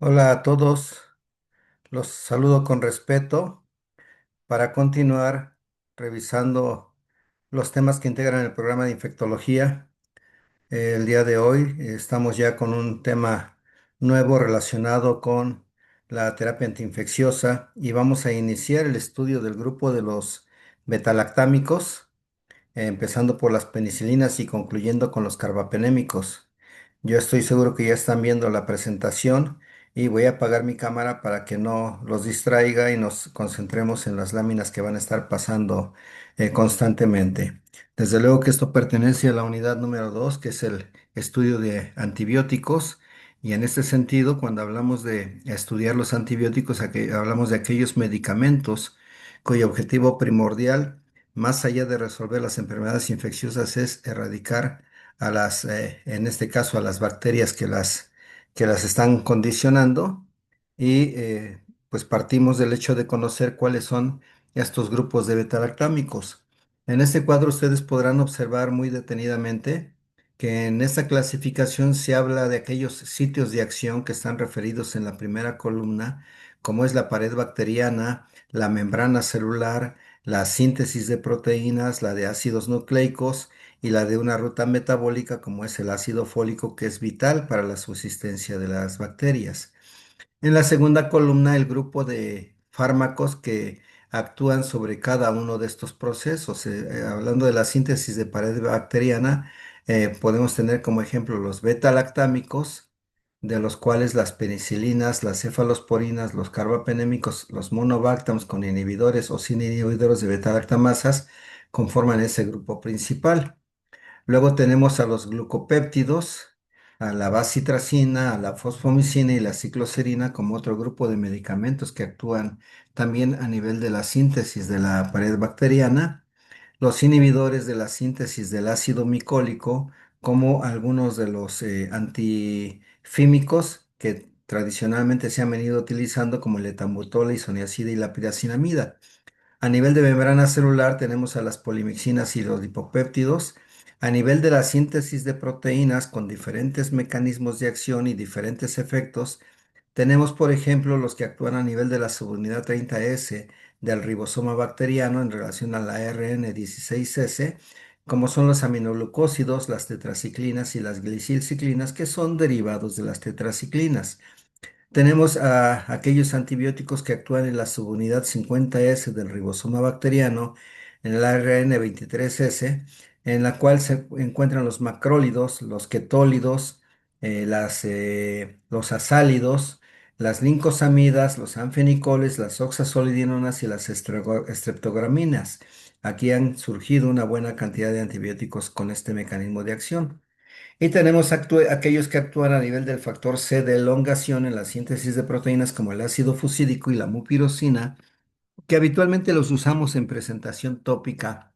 Hola a todos, los saludo con respeto para continuar revisando los temas que integran el programa de infectología. El día de hoy estamos ya con un tema nuevo relacionado con la terapia antiinfecciosa y vamos a iniciar el estudio del grupo de los betalactámicos, empezando por las penicilinas y concluyendo con los carbapenémicos. Yo estoy seguro que ya están viendo la presentación y voy a apagar mi cámara para que no los distraiga y nos concentremos en las láminas que van a estar pasando constantemente. Desde luego que esto pertenece a la unidad número 2, que es el estudio de antibióticos. Y en este sentido, cuando hablamos de estudiar los antibióticos, hablamos de aquellos medicamentos cuyo objetivo primordial, más allá de resolver las enfermedades infecciosas, es erradicar en este caso, a las bacterias que las están condicionando. Y pues partimos del hecho de conocer cuáles son estos grupos de betalactámicos. En este cuadro ustedes podrán observar muy detenidamente que en esta clasificación se habla de aquellos sitios de acción que están referidos en la primera columna, como es la pared bacteriana, la membrana celular, la síntesis de proteínas, la de ácidos nucleicos y la de una ruta metabólica como es el ácido fólico, que es vital para la subsistencia de las bacterias. En la segunda columna, el grupo de fármacos que actúan sobre cada uno de estos procesos. Hablando de la síntesis de pared bacteriana, podemos tener como ejemplo los beta-lactámicos, de los cuales las penicilinas, las cefalosporinas, los carbapenémicos, los monobactams con inhibidores o sin inhibidores de beta-lactamasas conforman ese grupo principal. Luego tenemos a los glucopéptidos, a la bacitracina, a la fosfomicina y la cicloserina como otro grupo de medicamentos que actúan también a nivel de la síntesis de la pared bacteriana. Los inhibidores de la síntesis del ácido micólico, como algunos de los antifímicos que tradicionalmente se han venido utilizando, como el etambutol, la isoniazida y la piracinamida. A nivel de membrana celular tenemos a las polimixinas y los lipopéptidos. A nivel de la síntesis de proteínas con diferentes mecanismos de acción y diferentes efectos, tenemos, por ejemplo, los que actúan a nivel de la subunidad 30S del ribosoma bacteriano en relación a la RN16S, como son los aminoglucósidos, las tetraciclinas y las glicilciclinas, que son derivados de las tetraciclinas. Tenemos a aquellos antibióticos que actúan en la subunidad 50S del ribosoma bacteriano, en el ARN 23S, en la cual se encuentran los macrólidos, los ketólidos, los azálidos, las lincosamidas, los anfenicoles, las oxazolidinonas y las estreptograminas. Aquí han surgido una buena cantidad de antibióticos con este mecanismo de acción. Y tenemos aquellos que actúan a nivel del factor C de elongación en la síntesis de proteínas como el ácido fusídico y la mupirocina, que habitualmente los usamos en presentación tópica,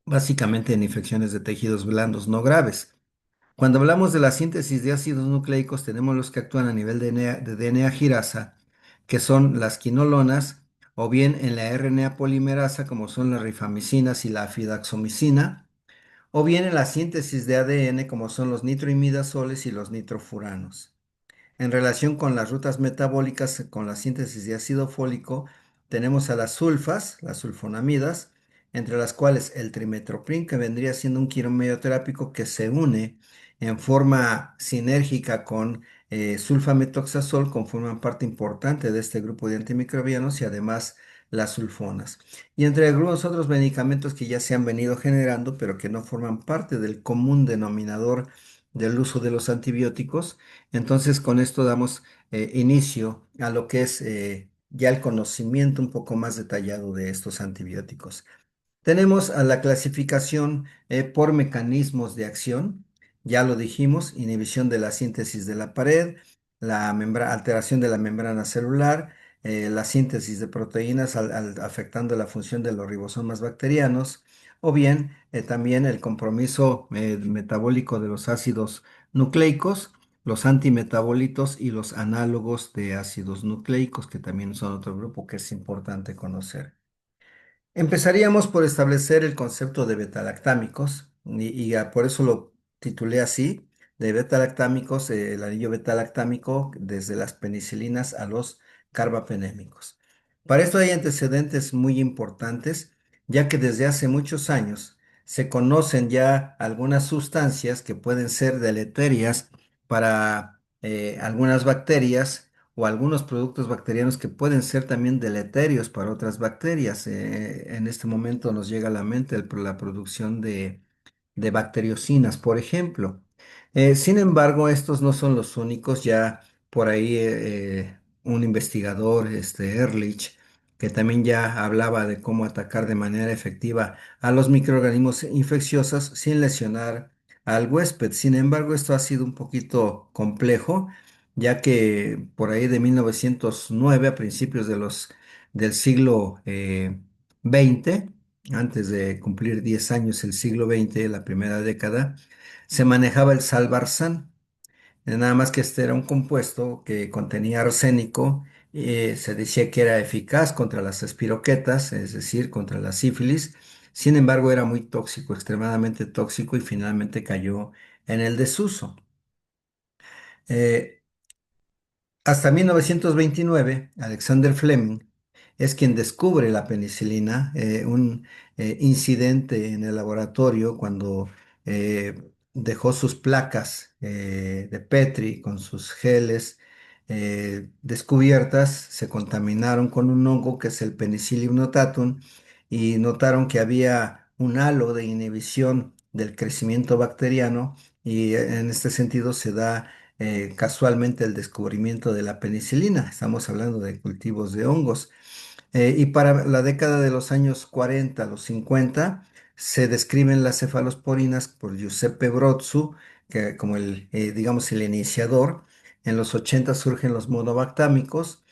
básicamente en infecciones de tejidos blandos no graves. Cuando hablamos de la síntesis de ácidos nucleicos, tenemos los que actúan a nivel de DNA girasa, que son las quinolonas, o bien en la RNA polimerasa, como son las rifamicinas y la afidaxomicina, o bien en la síntesis de ADN como son los nitroimidazoles y los nitrofuranos. En relación con las rutas metabólicas, con la síntesis de ácido fólico, tenemos a las sulfas, las sulfonamidas, entre las cuales el trimetoprim, que vendría siendo un quiromedio que se une en forma sinérgica con sulfametoxazol, conforman parte importante de este grupo de antimicrobianos y además las sulfonas. Y entre algunos otros medicamentos que ya se han venido generando, pero que no forman parte del común denominador del uso de los antibióticos. Entonces, con esto damos inicio a lo que es ya el conocimiento un poco más detallado de estos antibióticos. Tenemos a la clasificación por mecanismos de acción. Ya lo dijimos: inhibición de la síntesis de la pared, alteración de la membrana celular, la síntesis de proteínas afectando la función de los ribosomas bacterianos, o bien también el compromiso metabólico de los ácidos nucleicos, los antimetabolitos y los análogos de ácidos nucleicos, que también son otro grupo que es importante conocer. Empezaríamos por establecer el concepto de betalactámicos y por eso lo titulé así, de beta-lactámicos, el anillo beta-lactámico, desde las penicilinas a los carbapenémicos. Para esto hay antecedentes muy importantes, ya que desde hace muchos años se conocen ya algunas sustancias que pueden ser deleterias para algunas bacterias o algunos productos bacterianos que pueden ser también deleterios para otras bacterias. En este momento nos llega a la mente la producción de bacteriocinas, por ejemplo. Sin embargo, estos no son los únicos. Ya por ahí un investigador, Ehrlich, que también ya hablaba de cómo atacar de manera efectiva a los microorganismos infecciosos sin lesionar al huésped. Sin embargo, esto ha sido un poquito complejo, ya que por ahí de 1909, a principios del siglo XX, antes de cumplir 10 años el siglo XX, la primera década, se manejaba el salvarsan. Nada más que este era un compuesto que contenía arsénico. Se decía que era eficaz contra las espiroquetas, es decir, contra la sífilis. Sin embargo, era muy tóxico, extremadamente tóxico, y finalmente cayó en el desuso. Eh, Hasta 1929, Alexander Fleming es quien descubre la penicilina, un incidente en el laboratorio cuando eh, dejó sus placas de Petri con sus geles descubiertas. Se contaminaron con un hongo que es el Penicillium notatum, y notaron que había un halo de inhibición del crecimiento bacteriano, y en este sentido se da casualmente el descubrimiento de la penicilina. Estamos hablando de cultivos de hongos. Y para la década de los años 40, los 50, se describen las cefalosporinas por Giuseppe Brozzu, que como digamos, el iniciador. En los 80 surgen los monobactámicos,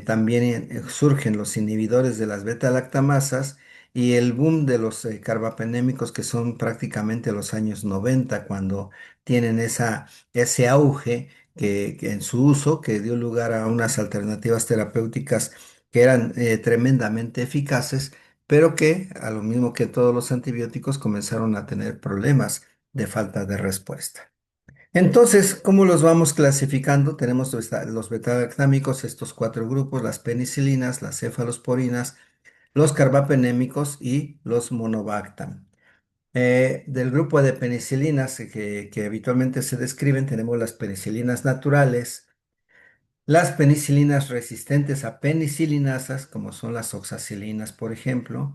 también surgen los inhibidores de las beta-lactamasas, y el boom de los carbapenémicos, que son prácticamente los años 90, cuando tienen ese auge que en su uso, que dio lugar a unas alternativas terapéuticas que eran tremendamente eficaces, pero que, a lo mismo que todos los antibióticos, comenzaron a tener problemas de falta de respuesta. Entonces, ¿cómo los vamos clasificando? Tenemos los beta-lactámicos, estos cuatro grupos: las penicilinas, las cefalosporinas, los carbapenémicos y los monobactam. Del grupo de penicilinas que habitualmente se describen, tenemos las penicilinas naturales, las penicilinas resistentes a penicilinasas, como son las oxacilinas, por ejemplo,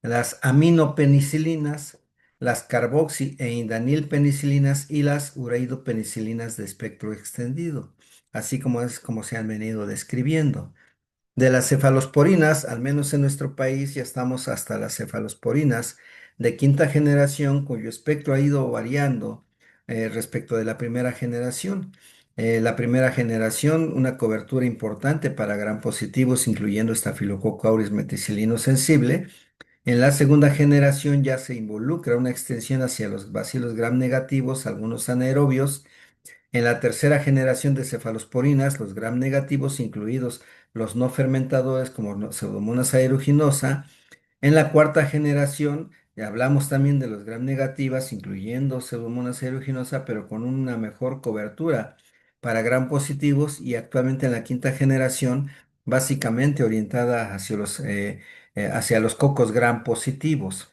las aminopenicilinas, las carboxi e indanilpenicilinas y las ureidopenicilinas de espectro extendido, así como es como se han venido describiendo. De las cefalosporinas, al menos en nuestro país, ya estamos hasta las cefalosporinas de quinta generación, cuyo espectro ha ido variando respecto de la primera generación. La primera generación, una cobertura importante para gram positivos, incluyendo Staphylococcus aureus meticilino sensible. En la segunda generación ya se involucra una extensión hacia los bacilos gram negativos, algunos anaerobios. En la tercera generación de cefalosporinas, los gram negativos, incluidos los no fermentadores como Pseudomonas aeruginosa. En la cuarta generación, ya hablamos también de los gram negativas, incluyendo Pseudomonas aeruginosa, pero con una mejor cobertura para gram positivos. Y actualmente en la quinta generación, básicamente orientada hacia los cocos gram positivos.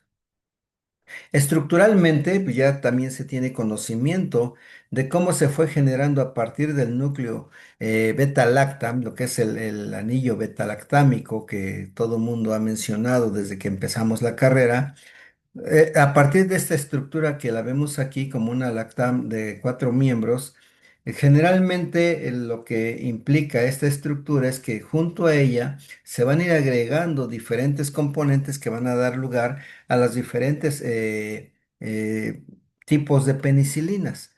Estructuralmente, pues ya también se tiene conocimiento de cómo se fue generando a partir del núcleo beta-lactam, lo que es el anillo beta-lactámico que todo mundo ha mencionado desde que empezamos la carrera. A partir de esta estructura que la vemos aquí como una lactam de cuatro miembros, generalmente lo que implica esta estructura es que junto a ella se van a ir agregando diferentes componentes que van a dar lugar a las diferentes eh, tipos de penicilinas.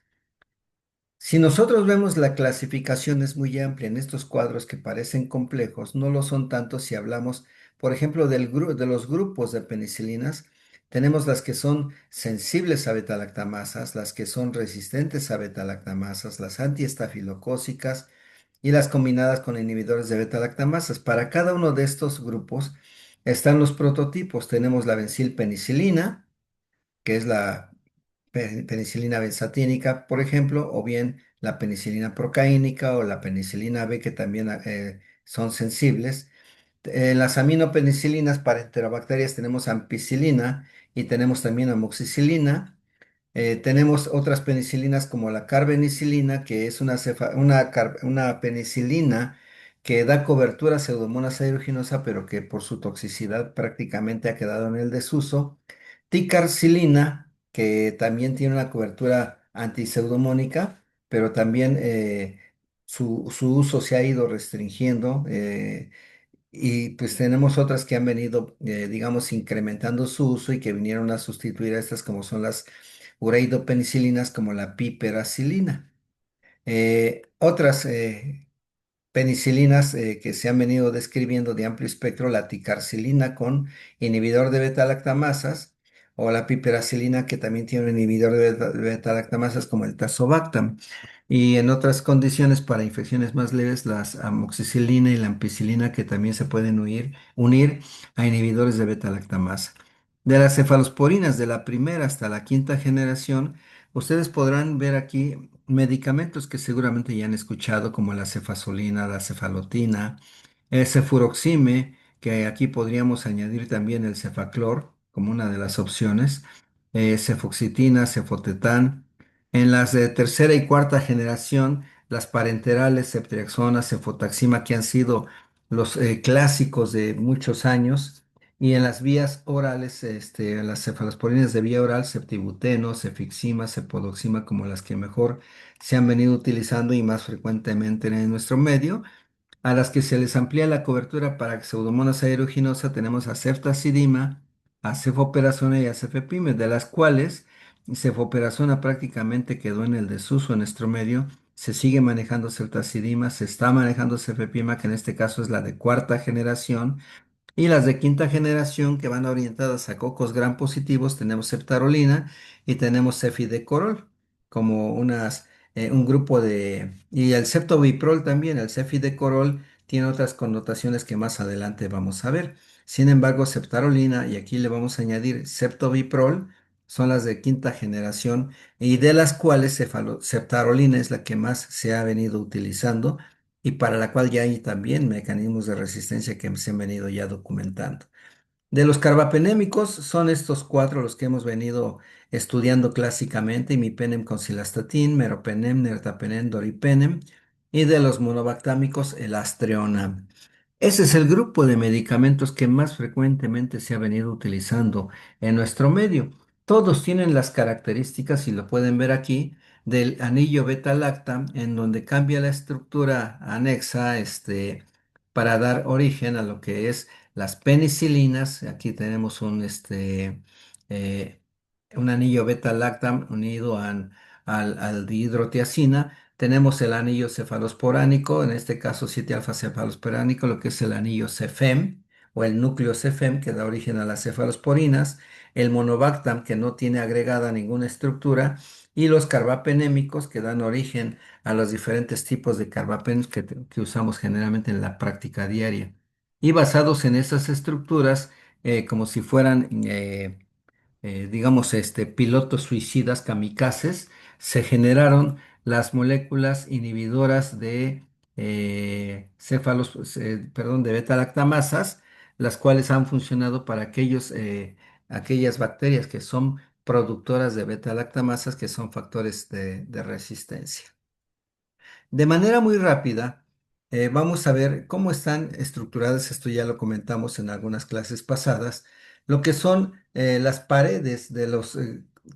Si nosotros vemos, la clasificación es muy amplia en estos cuadros que parecen complejos. No lo son tanto si hablamos, por ejemplo, de los grupos de penicilinas. Tenemos las que son sensibles a betalactamasas, las que son resistentes a betalactamasas, las antiestafilocócicas y las combinadas con inhibidores de betalactamasas. Para cada uno de estos grupos están los prototipos. Tenemos la bencilpenicilina, que es la penicilina benzatínica, por ejemplo, o bien la penicilina procaínica o la penicilina B, que también son sensibles. En las aminopenicilinas para enterobacterias tenemos ampicilina y tenemos también amoxicilina. Tenemos otras penicilinas como la carbenicilina, que es una penicilina que da cobertura a Pseudomonas aeruginosa, pero que por su toxicidad prácticamente ha quedado en el desuso. Ticarcilina, que también tiene una cobertura antiseudomónica, pero también su uso se ha ido restringiendo. Y pues tenemos otras que han venido, digamos, incrementando su uso y que vinieron a sustituir a estas como son las ureidopenicilinas como la piperacilina. Otras penicilinas que se han venido describiendo de amplio espectro, la ticarcilina con inhibidor de beta-lactamasas o la piperacilina que también tiene un inhibidor de beta-lactamasas como el tazobactam. Y en otras condiciones para infecciones más leves, las amoxicilina y la ampicilina que también se pueden unir a inhibidores de beta-lactamasa. De las cefalosporinas de la primera hasta la quinta generación, ustedes podrán ver aquí medicamentos que seguramente ya han escuchado, como la cefazolina, la cefalotina, el cefuroxime, que aquí podríamos añadir también el cefaclor como una de las opciones, cefoxitina, cefotetán. En las de tercera y cuarta generación, las parenterales, ceftriaxona, cefotaxima, que han sido los clásicos de muchos años. Y en las vías orales, las cefalosporinas de vía oral, ceftibuteno, cefixima, cepodoxima, como las que mejor se han venido utilizando y más frecuentemente en nuestro medio. A las que se les amplía la cobertura para Pseudomonas aeruginosa, tenemos a ceftazidima, a cefoperazona y a cefepime, de las cuales cefoperazona prácticamente quedó en el desuso en nuestro medio. Se sigue manejando ceftazidima, se está manejando cefepima, que en este caso es la de cuarta generación, y las de quinta generación que van orientadas a cocos gram positivos, tenemos septarolina y tenemos cefidecorol como un grupo de... Y el ceftobiprol también, el cefidecorol tiene otras connotaciones que más adelante vamos a ver. Sin embargo, septarolina, y aquí le vamos a añadir ceftobiprol, son las de quinta generación y de las cuales septarolina es la que más se ha venido utilizando y para la cual ya hay también mecanismos de resistencia que se han venido ya documentando. De los carbapenémicos son estos cuatro los que hemos venido estudiando clásicamente, imipenem con cilastatín, meropenem, nertapenem, doripenem, y de los monobactámicos el astreonam. Ese es el grupo de medicamentos que más frecuentemente se ha venido utilizando en nuestro medio. Todos tienen las características, y lo pueden ver aquí, del anillo beta-lactam, en donde cambia la estructura anexa, para dar origen a lo que es las penicilinas. Aquí tenemos eh, un anillo beta-lactam unido al dihidrotiazina. Tenemos el anillo cefalosporánico, en este caso 7-alfa-cefalosporánico, lo que es el anillo CEFEM o el núcleo CEFEM que da origen a las cefalosporinas, el monobactam que no tiene agregada ninguna estructura y los carbapenémicos que dan origen a los diferentes tipos de carbapenems que usamos generalmente en la práctica diaria. Y basados en esas estructuras, como si fueran digamos, pilotos suicidas kamikazes, se generaron las moléculas inhibidoras de perdón, de beta-lactamasas, las cuales han funcionado para aquellas bacterias que son productoras de beta-lactamasas, que son factores de resistencia. De manera muy rápida, vamos a ver cómo están estructuradas, esto ya lo comentamos en algunas clases pasadas, lo que son las paredes de los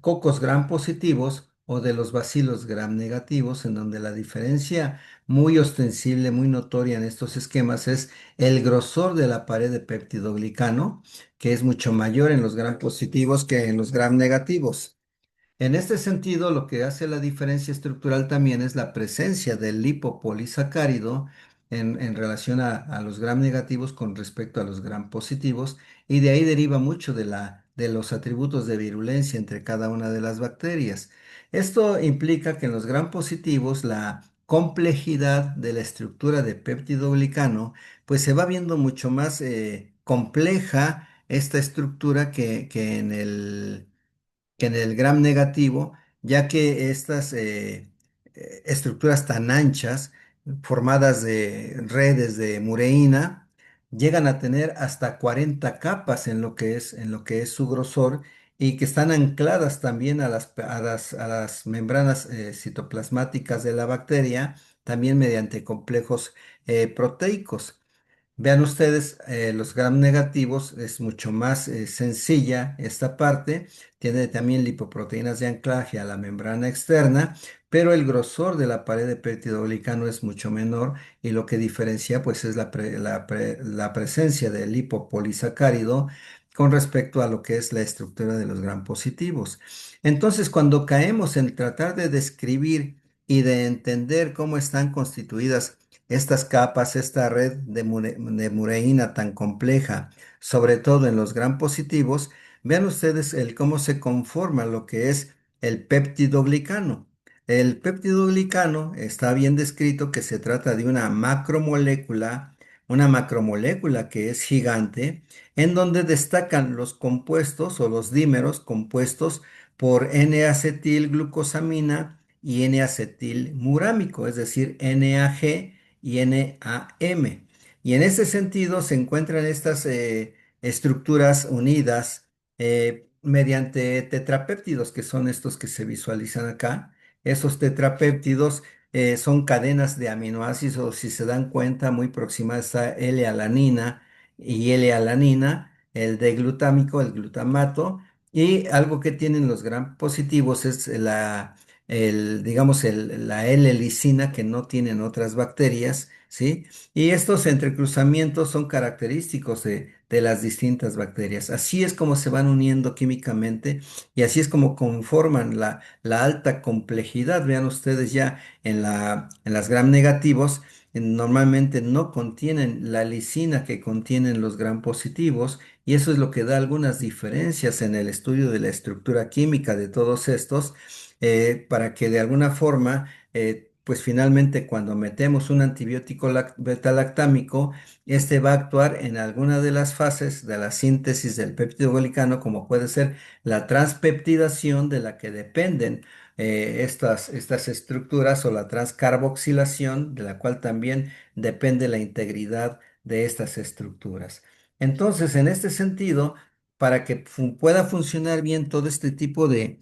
cocos gram positivos o de los bacilos gram negativos, en donde la diferencia muy ostensible, muy notoria en estos esquemas es el grosor de la pared de peptidoglicano, que es mucho mayor en los gram positivos que en los gram negativos. En este sentido, lo que hace la diferencia estructural también es la presencia del lipopolisacárido en relación a los gram negativos con respecto a los gram positivos, y de ahí deriva mucho de los atributos de virulencia entre cada una de las bacterias. Esto implica que en los gram positivos la complejidad de la estructura de péptidoglicano pues se va viendo mucho más compleja esta estructura que en el que en el gram negativo, ya que estas estructuras tan anchas, formadas de redes de mureína, llegan a tener hasta 40 capas en lo que es su grosor y que están ancladas también a las membranas citoplasmáticas de la bacteria, también mediante complejos proteicos. Vean ustedes, los gram negativos es mucho más sencilla esta parte, tiene también lipoproteínas de anclaje a la membrana externa, pero el grosor de la pared de peptidoglicano es mucho menor y lo que diferencia pues es la presencia del lipopolisacárido con respecto a lo que es la estructura de los gram positivos. Entonces, cuando caemos en tratar de describir y de entender cómo están constituidas estas capas, esta red de mureína tan compleja, sobre todo en los gram positivos, vean ustedes cómo se conforma lo que es el peptidoglicano. El peptidoglicano está bien descrito que se trata de una macromolécula que es gigante, en donde destacan los compuestos o los dímeros compuestos por N-acetilglucosamina y N-acetilmurámico, es decir, NAG y NAM. Y en ese sentido se encuentran estas estructuras unidas mediante tetrapéptidos, que son estos que se visualizan acá. Esos tetrapéptidos son cadenas de aminoácidos, si se dan cuenta, muy próximas a L-alanina y L-alanina, el D-glutámico, el glutamato, y algo que tienen los gram positivos es digamos, la L-lisina que no tienen otras bacterias, ¿sí? Y estos entrecruzamientos son característicos de las distintas bacterias. Así es como se van uniendo químicamente y así es como conforman la alta complejidad. Vean ustedes ya en las gram negativos, normalmente no contienen la lisina que contienen los gram positivos y eso es lo que da algunas diferencias en el estudio de la estructura química de todos estos, para que de alguna forma, pues finalmente cuando metemos un antibiótico beta-lactámico, este va a actuar en alguna de las fases de la síntesis del peptidoglicano, como puede ser la transpeptidación de la que dependen estas estructuras, o la transcarboxilación, de la cual también depende la integridad de estas estructuras. Entonces, en este sentido, para que pueda funcionar bien todo este tipo de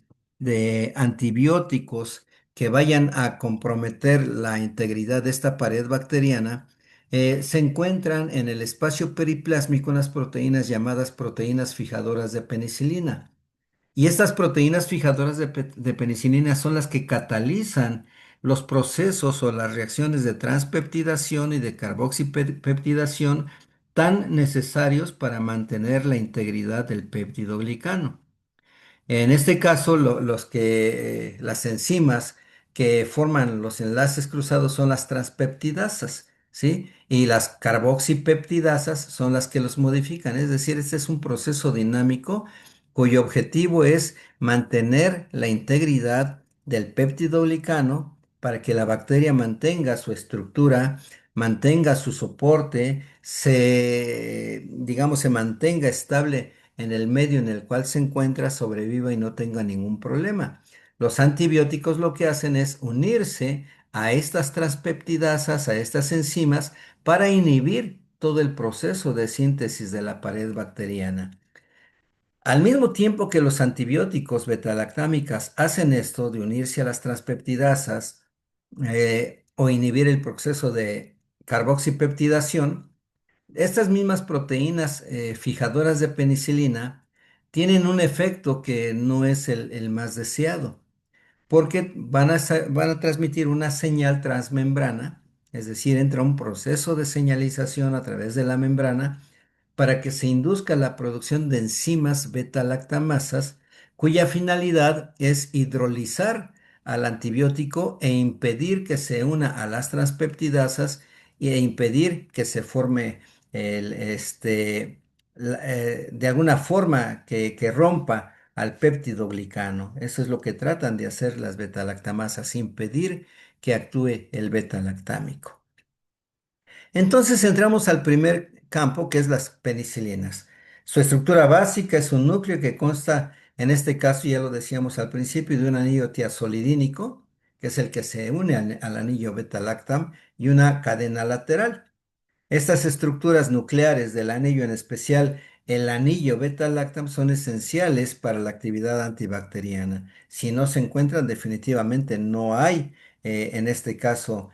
antibióticos que vayan a comprometer la integridad de esta pared bacteriana, se encuentran en el espacio periplásmico unas proteínas llamadas proteínas fijadoras de penicilina. Y estas proteínas fijadoras de penicilina son las que catalizan los procesos o las reacciones de transpeptidación y de carboxipeptidación tan necesarios para mantener la integridad del péptidoglicano. En este caso, las enzimas que forman los enlaces cruzados son las transpeptidasas, ¿sí? Y las carboxipeptidasas son las que los modifican. Es decir, este es un proceso dinámico cuyo objetivo es mantener la integridad del péptidoglicano para que la bacteria mantenga su estructura, mantenga su soporte, digamos, se mantenga estable en el medio en el cual se encuentra, sobreviva y no tenga ningún problema. Los antibióticos lo que hacen es unirse a estas transpeptidasas, a estas enzimas, para inhibir todo el proceso de síntesis de la pared bacteriana. Al mismo tiempo que los antibióticos beta-lactámicas hacen esto de unirse a las transpeptidasas o inhibir el proceso de carboxipeptidación, estas mismas proteínas fijadoras de penicilina tienen un efecto que no es el más deseado, porque van a transmitir una señal transmembrana, es decir, entra un proceso de señalización a través de la membrana para que se induzca la producción de enzimas beta-lactamasas, cuya finalidad es hidrolizar al antibiótico e impedir que se una a las transpeptidasas e impedir que se forme de alguna forma que rompa al péptido glicano. Eso es lo que tratan de hacer las beta-lactamasas, impedir que actúe el beta-lactámico. Entonces entramos al primer campo, que es las penicilinas. Su estructura básica es un núcleo que consta En este caso, ya lo decíamos al principio, de un anillo tiazolidínico, que es el que se une al anillo beta-lactam, y una cadena lateral. Estas estructuras nucleares del anillo, en especial el anillo beta-lactam, son esenciales para la actividad antibacteriana. Si no se encuentran, definitivamente no hay, en este caso,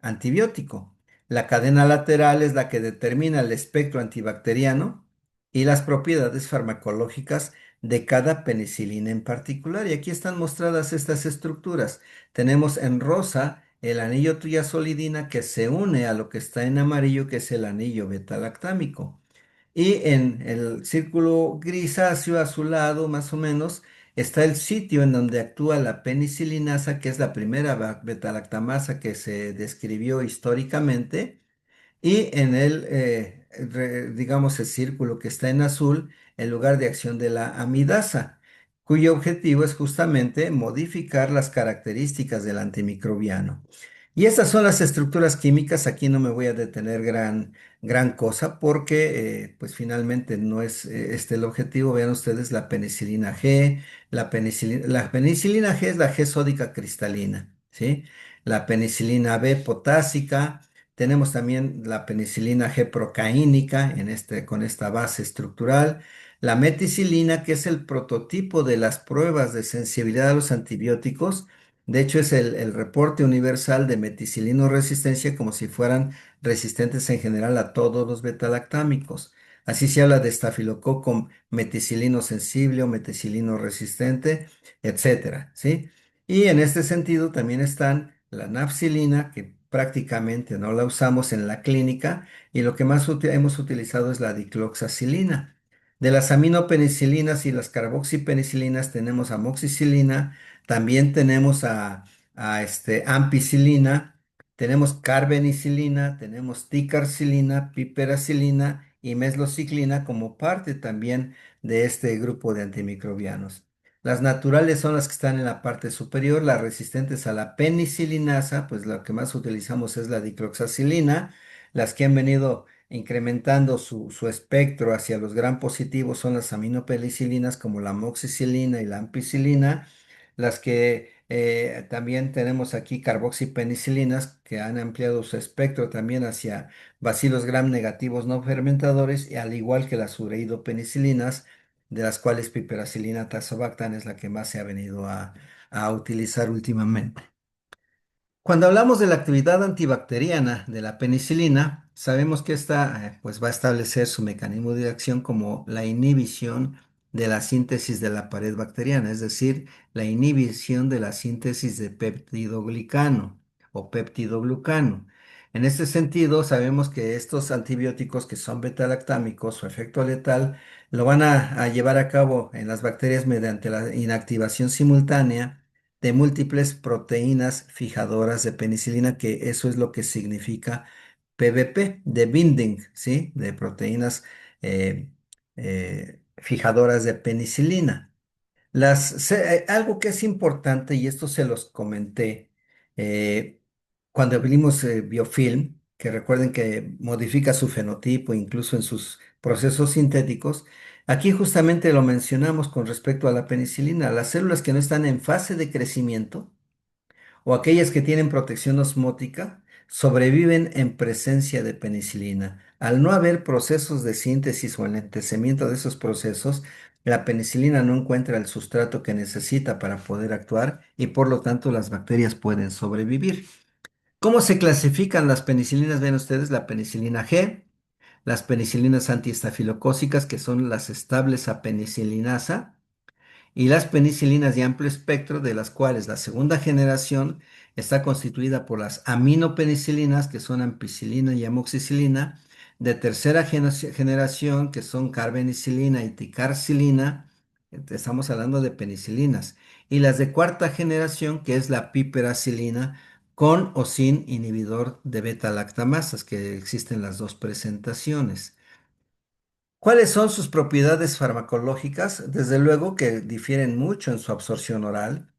antibiótico. La cadena lateral es la que determina el espectro antibacteriano y las propiedades farmacológicas de cada penicilina en particular. Y aquí están mostradas estas estructuras. Tenemos en rosa el anillo triazolidina que se une a lo que está en amarillo, que es el anillo betalactámico. Y en el círculo grisáceo azulado, más o menos, está el sitio en donde actúa la penicilinasa, que es la primera betalactamasa que se describió históricamente. Y en el, digamos, el círculo que está en azul, el lugar de acción de la amidasa, cuyo objetivo es justamente modificar las características del antimicrobiano. Y estas son las estructuras químicas. Aquí no me voy a detener gran cosa porque, pues finalmente no es este el objetivo. Vean ustedes la penicilina G, la penicilina G es la G sódica cristalina, ¿sí? La penicilina B potásica. Tenemos también la penicilina G procaínica con esta base estructural. La meticilina, que es el prototipo de las pruebas de sensibilidad a los antibióticos. De hecho, es el reporte universal de meticilino resistencia, como si fueran resistentes en general a todos los betalactámicos. Así se habla de estafilococo meticilino sensible o meticilino resistente, etcétera, ¿sí? Y en este sentido también están la nafcilina, que prácticamente no la usamos en la clínica, y lo que más hemos utilizado es la dicloxacilina. De las aminopenicilinas y las carboxipenicilinas tenemos amoxicilina, también tenemos ampicilina, tenemos carbenicilina, tenemos ticarcilina, piperacilina y meslociclina como parte también de este grupo de antimicrobianos. Las naturales son las que están en la parte superior, las resistentes a la penicilinasa, pues lo que más utilizamos es la dicloxacilina. Las que han venido incrementando su espectro hacia los gram positivos son las aminopenicilinas como la amoxicilina y la ampicilina. Las que también tenemos aquí carboxipenicilinas que han ampliado su espectro también hacia bacilos gram negativos no fermentadores, y al igual que las ureidopenicilinas, de las cuales piperacilina tazobactam es la que más se ha venido a utilizar últimamente. Cuando hablamos de la actividad antibacteriana de la penicilina, sabemos que esta pues va a establecer su mecanismo de acción como la inhibición de la síntesis de la pared bacteriana, es decir, la inhibición de la síntesis de peptidoglicano o peptidoglucano. En este sentido, sabemos que estos antibióticos que son betalactámicos, su efecto letal, lo van a llevar a cabo en las bacterias mediante la inactivación simultánea de múltiples proteínas fijadoras de penicilina, que eso es lo que significa PBP, de binding, ¿sí? De proteínas eh, fijadoras de penicilina. Algo que es importante, y esto se los comenté eh, cuando vimos biofilm, que recuerden que modifica su fenotipo incluso en sus procesos sintéticos. Aquí justamente lo mencionamos con respecto a la penicilina. Las células que no están en fase de crecimiento o aquellas que tienen protección osmótica sobreviven en presencia de penicilina. Al no haber procesos de síntesis o enlentecimiento de esos procesos, la penicilina no encuentra el sustrato que necesita para poder actuar y por lo tanto las bacterias pueden sobrevivir. ¿Cómo se clasifican las penicilinas? Ven ustedes la penicilina G, las penicilinas antiestafilocócicas, que son las estables a penicilinasa, y las penicilinas de amplio espectro, de las cuales la segunda generación está constituida por las aminopenicilinas, que son ampicilina y amoxicilina, de tercera generación, que son carbenicilina y ticarcilina, estamos hablando de penicilinas, y las de cuarta generación, que es la piperacilina, con o sin inhibidor de beta-lactamasas, que existen las dos presentaciones. ¿Cuáles son sus propiedades farmacológicas? Desde luego que difieren mucho en su absorción oral.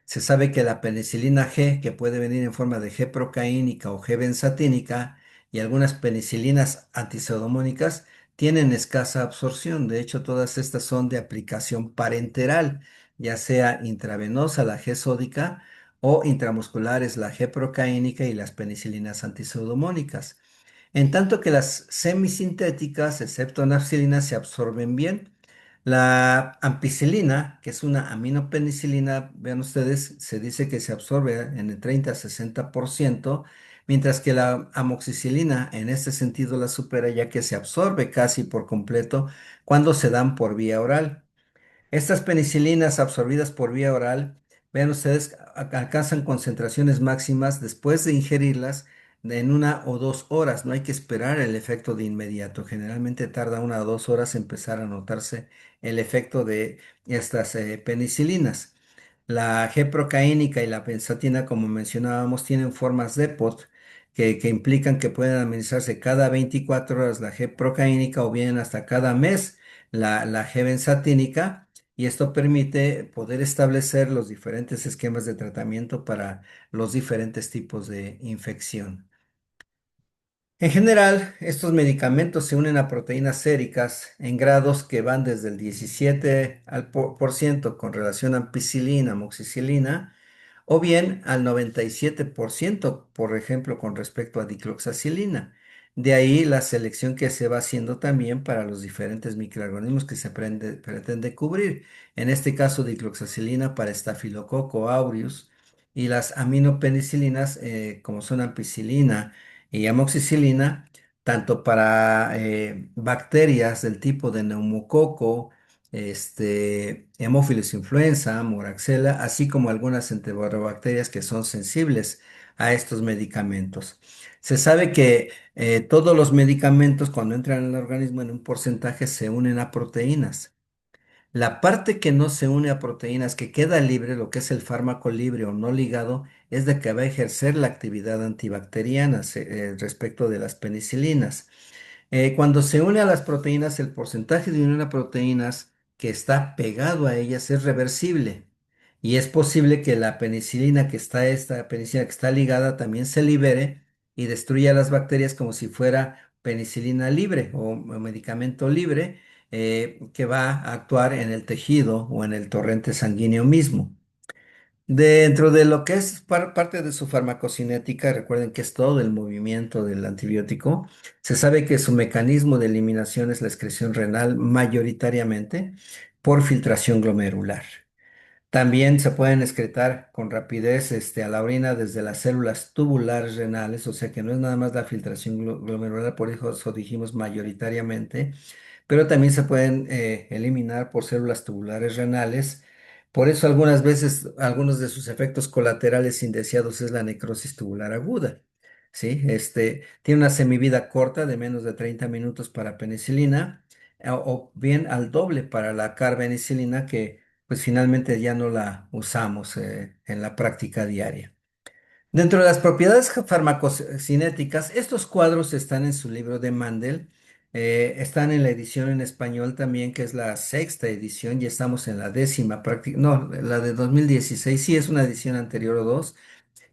Se sabe que la penicilina G, que puede venir en forma de G procaínica o G benzatínica, y algunas penicilinas antiseudomónicas, tienen escasa absorción. De hecho, todas estas son de aplicación parenteral, ya sea intravenosa, la G sódica, o intramusculares, la G procaínica y las penicilinas antiseudomónicas. En tanto que las semisintéticas, excepto nafcilina, se absorben bien. La ampicilina, que es una aminopenicilina, vean ustedes, se dice que se absorbe en el 30 a 60%, mientras que la amoxicilina en este sentido la supera ya que se absorbe casi por completo cuando se dan por vía oral. Estas penicilinas absorbidas por vía oral, vean ustedes, alcanzan concentraciones máximas después de ingerirlas en 1 o 2 horas. No hay que esperar el efecto de inmediato. Generalmente tarda 1 o 2 horas empezar a notarse el efecto de estas penicilinas. La G-procaínica y la pensatina, como mencionábamos, tienen formas de POT que implican que pueden administrarse cada 24 horas la G-procaínica o bien hasta cada mes la G-benzatínica, y esto permite poder establecer los diferentes esquemas de tratamiento para los diferentes tipos de infección. En general, estos medicamentos se unen a proteínas séricas en grados que van desde el 17 por ciento con relación a ampicilina, amoxicilina, o bien al 97%, por ejemplo, con respecto a dicloxacilina. De ahí la selección que se va haciendo también para los diferentes microorganismos que se pretende cubrir. En este caso, dicloxacilina para Staphylococcus aureus y las aminopenicilinas, como son ampicilina y amoxicilina, tanto para bacterias del tipo de neumococo, Haemophilus influenza, Moraxella, así como algunas enterobacterias que son sensibles a estos medicamentos. Se sabe que todos los medicamentos cuando entran en el organismo en un porcentaje se unen a proteínas. La parte que no se une a proteínas, que queda libre, lo que es el fármaco libre o no ligado, es de que va a ejercer la actividad antibacteriana respecto de las penicilinas. Cuando se une a las proteínas, el porcentaje de unión a proteínas que está pegado a ellas es reversible. Y es posible que la penicilina que está, esta penicilina que está ligada también se libere y destruya las bacterias como si fuera penicilina libre o medicamento libre, que va a actuar en el tejido o en el torrente sanguíneo mismo. Dentro de lo que es parte de su farmacocinética, recuerden que es todo el movimiento del antibiótico. Se sabe que su mecanismo de eliminación es la excreción renal mayoritariamente por filtración glomerular. También se pueden excretar con rapidez a la orina desde las células tubulares renales, o sea que no es nada más la filtración glomerular, por eso dijimos mayoritariamente, pero también se pueden eliminar por células tubulares renales. Por eso algunas veces algunos de sus efectos colaterales indeseados es la necrosis tubular aguda. ¿Sí? Tiene una semivida corta de menos de 30 minutos para penicilina, o bien al doble para la carbenicilina, que pues finalmente ya no la usamos en la práctica diaria. Dentro de las propiedades farmacocinéticas, estos cuadros están en su libro de Mandel, están en la edición en español también, que es la sexta edición, ya estamos en la décima práctica, no, la de 2016, sí es una edición anterior o dos.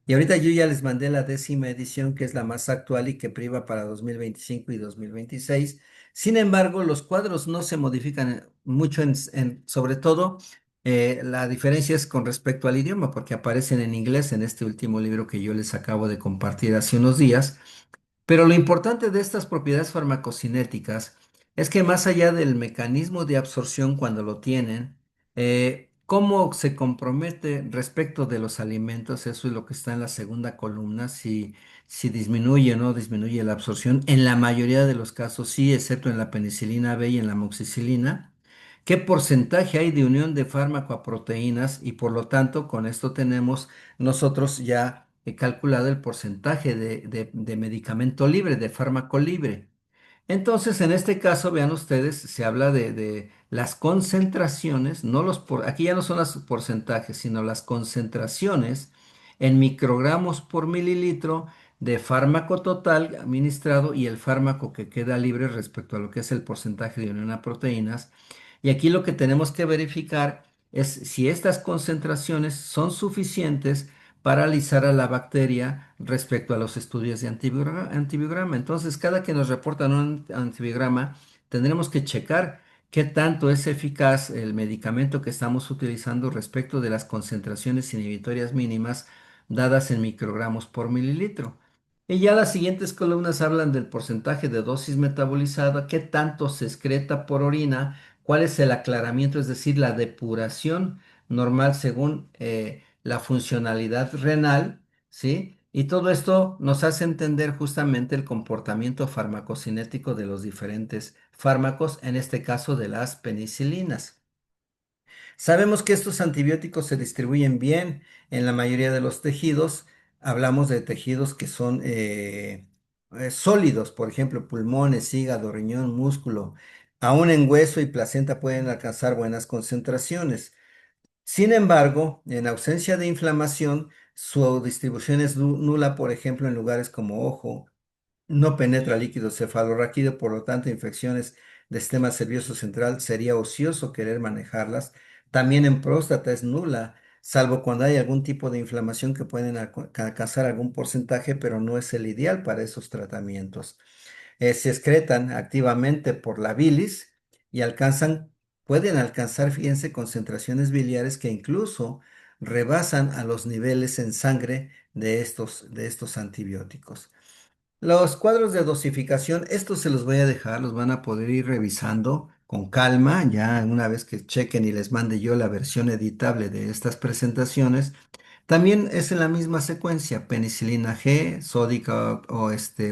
Y ahorita yo ya les mandé la décima edición, que es la más actual y que priva para 2025 y 2026. Sin embargo, los cuadros no se modifican mucho, sobre todo la diferencia es con respecto al idioma, porque aparecen en inglés en este último libro que yo les acabo de compartir hace unos días. Pero lo importante de estas propiedades farmacocinéticas es que más allá del mecanismo de absorción cuando lo tienen, cómo se compromete respecto de los alimentos, eso es lo que está en la segunda columna, si disminuye o no disminuye la absorción, en la mayoría de los casos sí, excepto en la penicilina B y en la amoxicilina. ¿Qué porcentaje hay de unión de fármaco a proteínas? Y por lo tanto, con esto tenemos nosotros ya he calculado el porcentaje de medicamento libre, de fármaco libre. Entonces, en este caso, vean ustedes, se habla de las concentraciones, aquí ya no son los porcentajes, sino las concentraciones en microgramos por mililitro de fármaco total administrado y el fármaco que queda libre respecto a lo que es el porcentaje de unión a proteínas. Y aquí lo que tenemos que verificar es si estas concentraciones son suficientes para alisar a la bacteria respecto a los estudios de antibiograma. Entonces, cada que nos reportan un antibiograma, tendremos que checar qué tanto es eficaz el medicamento que estamos utilizando respecto de las concentraciones inhibitorias mínimas dadas en microgramos por mililitro. Y ya las siguientes columnas hablan del porcentaje de dosis metabolizada, qué tanto se excreta por orina, cuál es el aclaramiento, es decir, la depuración normal según la funcionalidad renal, ¿sí? Y todo esto nos hace entender justamente el comportamiento farmacocinético de los diferentes fármacos, en este caso de las penicilinas. Sabemos que estos antibióticos se distribuyen bien en la mayoría de los tejidos. Hablamos de tejidos que son sólidos, por ejemplo, pulmones, hígado, riñón, músculo. Aún en hueso y placenta pueden alcanzar buenas concentraciones. Sin embargo, en ausencia de inflamación, su distribución es nula, por ejemplo, en lugares como ojo, no penetra líquido cefalorraquídeo, por lo tanto, infecciones del sistema nervioso central sería ocioso querer manejarlas. También en próstata es nula, salvo cuando hay algún tipo de inflamación que pueden alcanzar algún porcentaje, pero no es el ideal para esos tratamientos. Se excretan activamente por la bilis y pueden alcanzar, fíjense, concentraciones biliares que incluso rebasan a los niveles en sangre de estos antibióticos. Los cuadros de dosificación, estos se los voy a dejar, los van a poder ir revisando con calma, ya una vez que chequen y les mande yo la versión editable de estas presentaciones. También es en la misma secuencia, penicilina G, sódica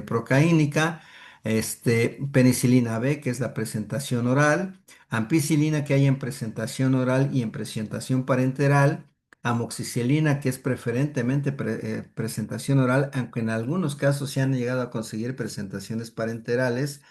procaínica, penicilina B, que es la presentación oral, ampicilina que hay en presentación oral y en presentación parenteral, amoxicilina que es preferentemente presentación oral, aunque en algunos casos se han llegado a conseguir presentaciones parenterales,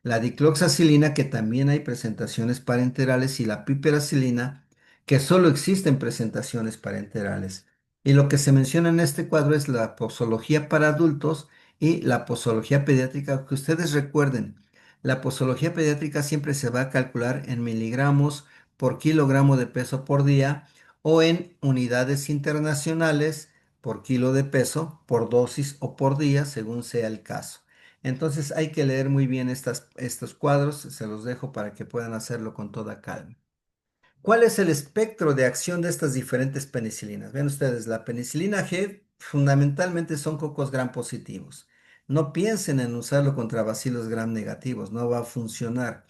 la dicloxacilina, que también hay presentaciones parenterales, y la piperacilina, que solo existen presentaciones parenterales. Y lo que se menciona en este cuadro es la posología para adultos y la posología pediátrica, que ustedes recuerden, la posología pediátrica siempre se va a calcular en miligramos por kilogramo de peso por día o en unidades internacionales por kilo de peso, por dosis o por día, según sea el caso. Entonces hay que leer muy bien estos cuadros, se los dejo para que puedan hacerlo con toda calma. ¿Cuál es el espectro de acción de estas diferentes penicilinas? Ven ustedes, la penicilina G fundamentalmente son cocos gram positivos. No piensen en usarlo contra bacilos gram negativos, no va a funcionar.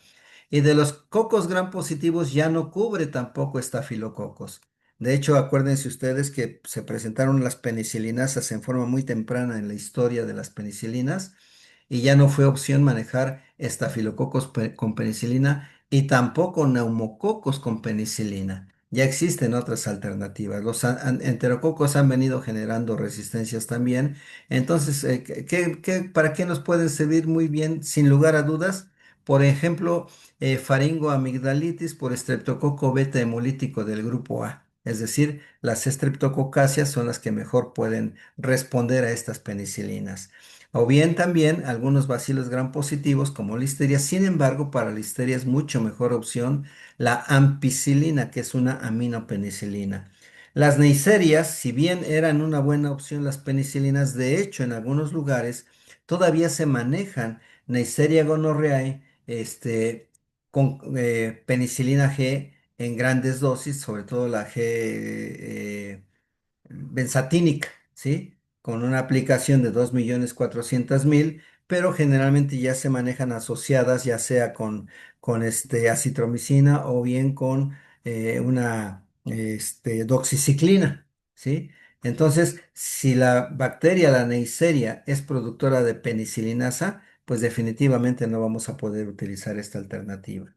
Y de los cocos gram positivos ya no cubre tampoco estafilococos. De hecho, acuérdense ustedes que se presentaron las penicilinasas en forma muy temprana en la historia de las penicilinas y ya no fue opción manejar estafilococos con penicilina y tampoco neumococos con penicilina. Ya existen otras alternativas. Los enterococos han venido generando resistencias también. Entonces, para qué nos pueden servir muy bien, sin lugar a dudas? Por ejemplo, faringoamigdalitis por estreptococo beta hemolítico del grupo A. Es decir, las estreptococáceas son las que mejor pueden responder a estas penicilinas. O bien también algunos bacilos gram positivos como listeria. Sin embargo, para listeria es mucho mejor opción la ampicilina, que es una aminopenicilina. Las neiserias, si bien eran una buena opción las penicilinas, de hecho en algunos lugares todavía se manejan Neisseria gonorrhoeae con penicilina G en grandes dosis, sobre todo la G benzatínica, ¿sí? Con una aplicación de 2.400.000, pero generalmente ya se manejan asociadas ya sea con acitromicina o bien con una doxiciclina, ¿sí? Entonces, si la bacteria, la Neisseria, es productora de penicilinasa, pues definitivamente no vamos a poder utilizar esta alternativa.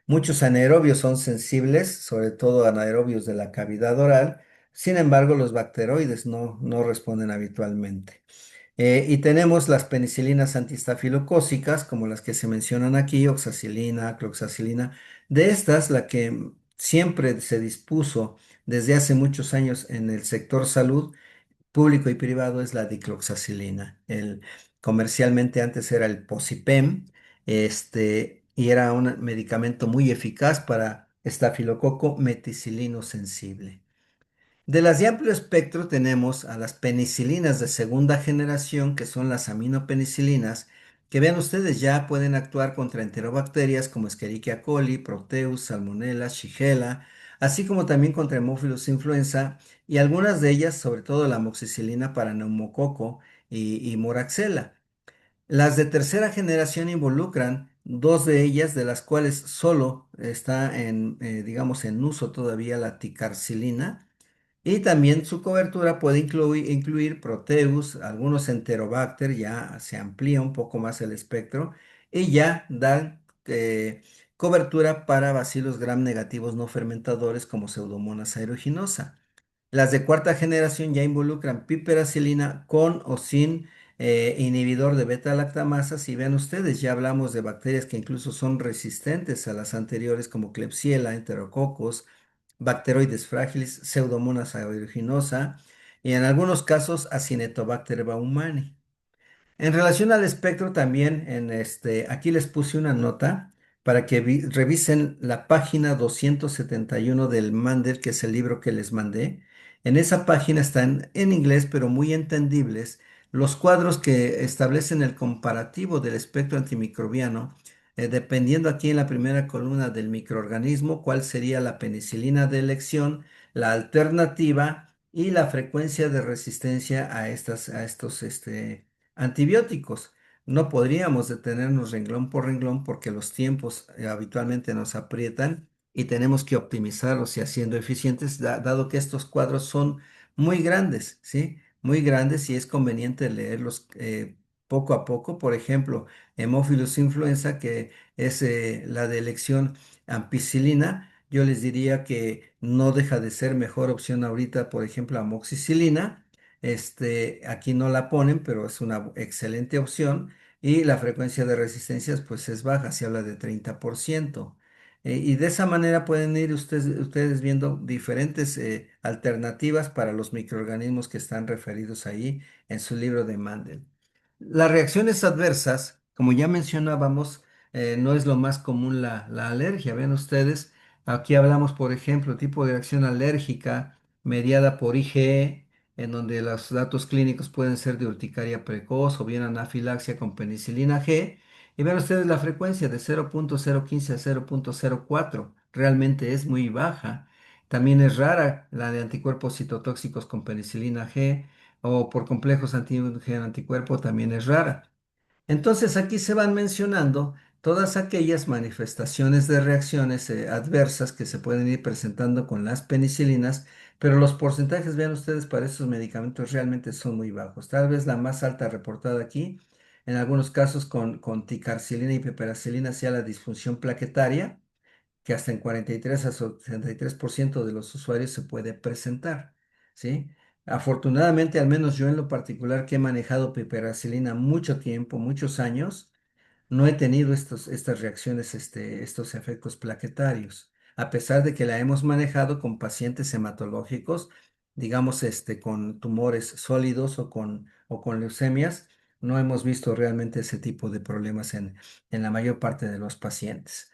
Muchos anaerobios son sensibles, sobre todo anaerobios de la cavidad oral. Sin embargo, los bacteroides no responden habitualmente. Y tenemos las penicilinas antistafilocócicas, como las que se mencionan aquí, oxacilina, cloxacilina. De estas, la que siempre se dispuso desde hace muchos años en el sector salud público y privado es la dicloxacilina. Comercialmente antes era el Posipem, y era un medicamento muy eficaz para estafilococo meticilino sensible. De las de amplio espectro tenemos a las penicilinas de segunda generación, que son las aminopenicilinas, que vean ustedes ya pueden actuar contra enterobacterias como Escherichia coli, Proteus, Salmonella, Shigella, así como también contra Haemophilus influenza y algunas de ellas, sobre todo la amoxicilina para neumococo y Moraxella. Las de tercera generación involucran dos de ellas, de las cuales solo está digamos, en uso todavía la ticarcilina. Y también su cobertura puede incluir Proteus, algunos Enterobacter, ya se amplía un poco más el espectro y ya dan cobertura para bacilos gram negativos no fermentadores como Pseudomonas aeruginosa. Las de cuarta generación ya involucran piperacilina con o sin inhibidor de beta-lactamasas y vean ustedes, ya hablamos de bacterias que incluso son resistentes a las anteriores como Klebsiella, Enterococcus, Bacteroides fragilis, Pseudomonas aeruginosa y en algunos casos Acinetobacter baumannii. En relación al espectro también, aquí les puse una nota para que revisen la página 271 del Mandel, que es el libro que les mandé. En esa página están en inglés, pero muy entendibles, los cuadros que establecen el comparativo del espectro antimicrobiano, dependiendo aquí en la primera columna del microorganismo, cuál sería la penicilina de elección, la alternativa y la frecuencia de resistencia a estos, antibióticos. No podríamos detenernos renglón por renglón porque los tiempos habitualmente nos aprietan y tenemos que optimizarlos y haciendo eficientes, dado que estos cuadros son muy grandes, ¿sí? Muy grandes y es conveniente leerlos poco a poco. Por ejemplo, Haemophilus influenza, que es la de elección ampicilina, yo les diría que no deja de ser mejor opción ahorita, por ejemplo, amoxicilina. Aquí no la ponen, pero es una excelente opción. Y la frecuencia de resistencias, pues es baja, se habla de 30%. Y de esa manera pueden ir ustedes viendo diferentes alternativas para los microorganismos que están referidos ahí en su libro de Mandel. Las reacciones adversas, como ya mencionábamos, no es lo más común la alergia. Ven ustedes, aquí hablamos, por ejemplo, tipo de reacción alérgica mediada por IgE, en donde los datos clínicos pueden ser de urticaria precoz o bien anafilaxia con penicilina G. Y ven ustedes la frecuencia de 0.015 a 0.04. Realmente es muy baja. También es rara la de anticuerpos citotóxicos con penicilina G o por complejos anticuerpo también es rara. Entonces aquí se van mencionando todas aquellas manifestaciones de reacciones adversas que se pueden ir presentando con las penicilinas, pero los porcentajes, vean ustedes, para esos medicamentos realmente son muy bajos. Tal vez la más alta reportada aquí, en algunos casos con ticarcilina y piperacilina, sea la disfunción plaquetaria, que hasta en 43 a 63% de los usuarios se puede presentar, ¿sí? Afortunadamente, al menos yo en lo particular que he manejado piperacilina mucho tiempo, muchos años, no he tenido estas reacciones, estos efectos plaquetarios, a pesar de que la hemos manejado con pacientes hematológicos, digamos, con tumores sólidos o con leucemias, no hemos visto realmente ese tipo de problemas en la mayor parte de los pacientes.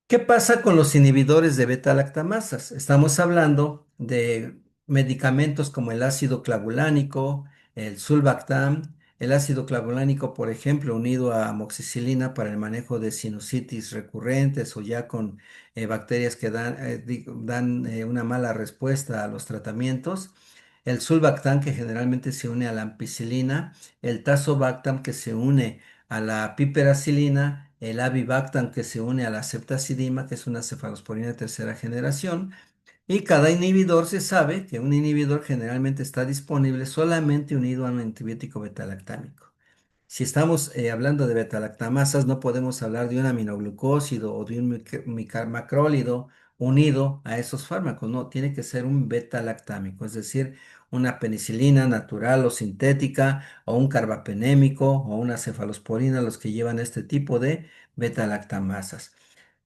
¿Qué pasa con los inhibidores de beta-lactamasas? Estamos hablando de medicamentos como el ácido clavulánico, el sulbactam, el ácido clavulánico, por ejemplo, unido a amoxicilina para el manejo de sinusitis recurrentes o ya con bacterias que dan una mala respuesta a los tratamientos. El sulbactam que generalmente se une a la ampicilina, el tazobactam que se une a la piperacilina, el avibactam que se une a la ceftazidima, que es una cefalosporina de tercera generación, y cada inhibidor se sabe que un inhibidor generalmente está disponible solamente unido a un antibiótico betalactámico. Si estamos hablando de betalactamasas, no podemos hablar de un aminoglucósido o de un macrólido unido a esos fármacos, no, tiene que ser un betalactámico, es decir, una penicilina natural o sintética o un carbapenémico o una cefalosporina, los que llevan este tipo de betalactamasas.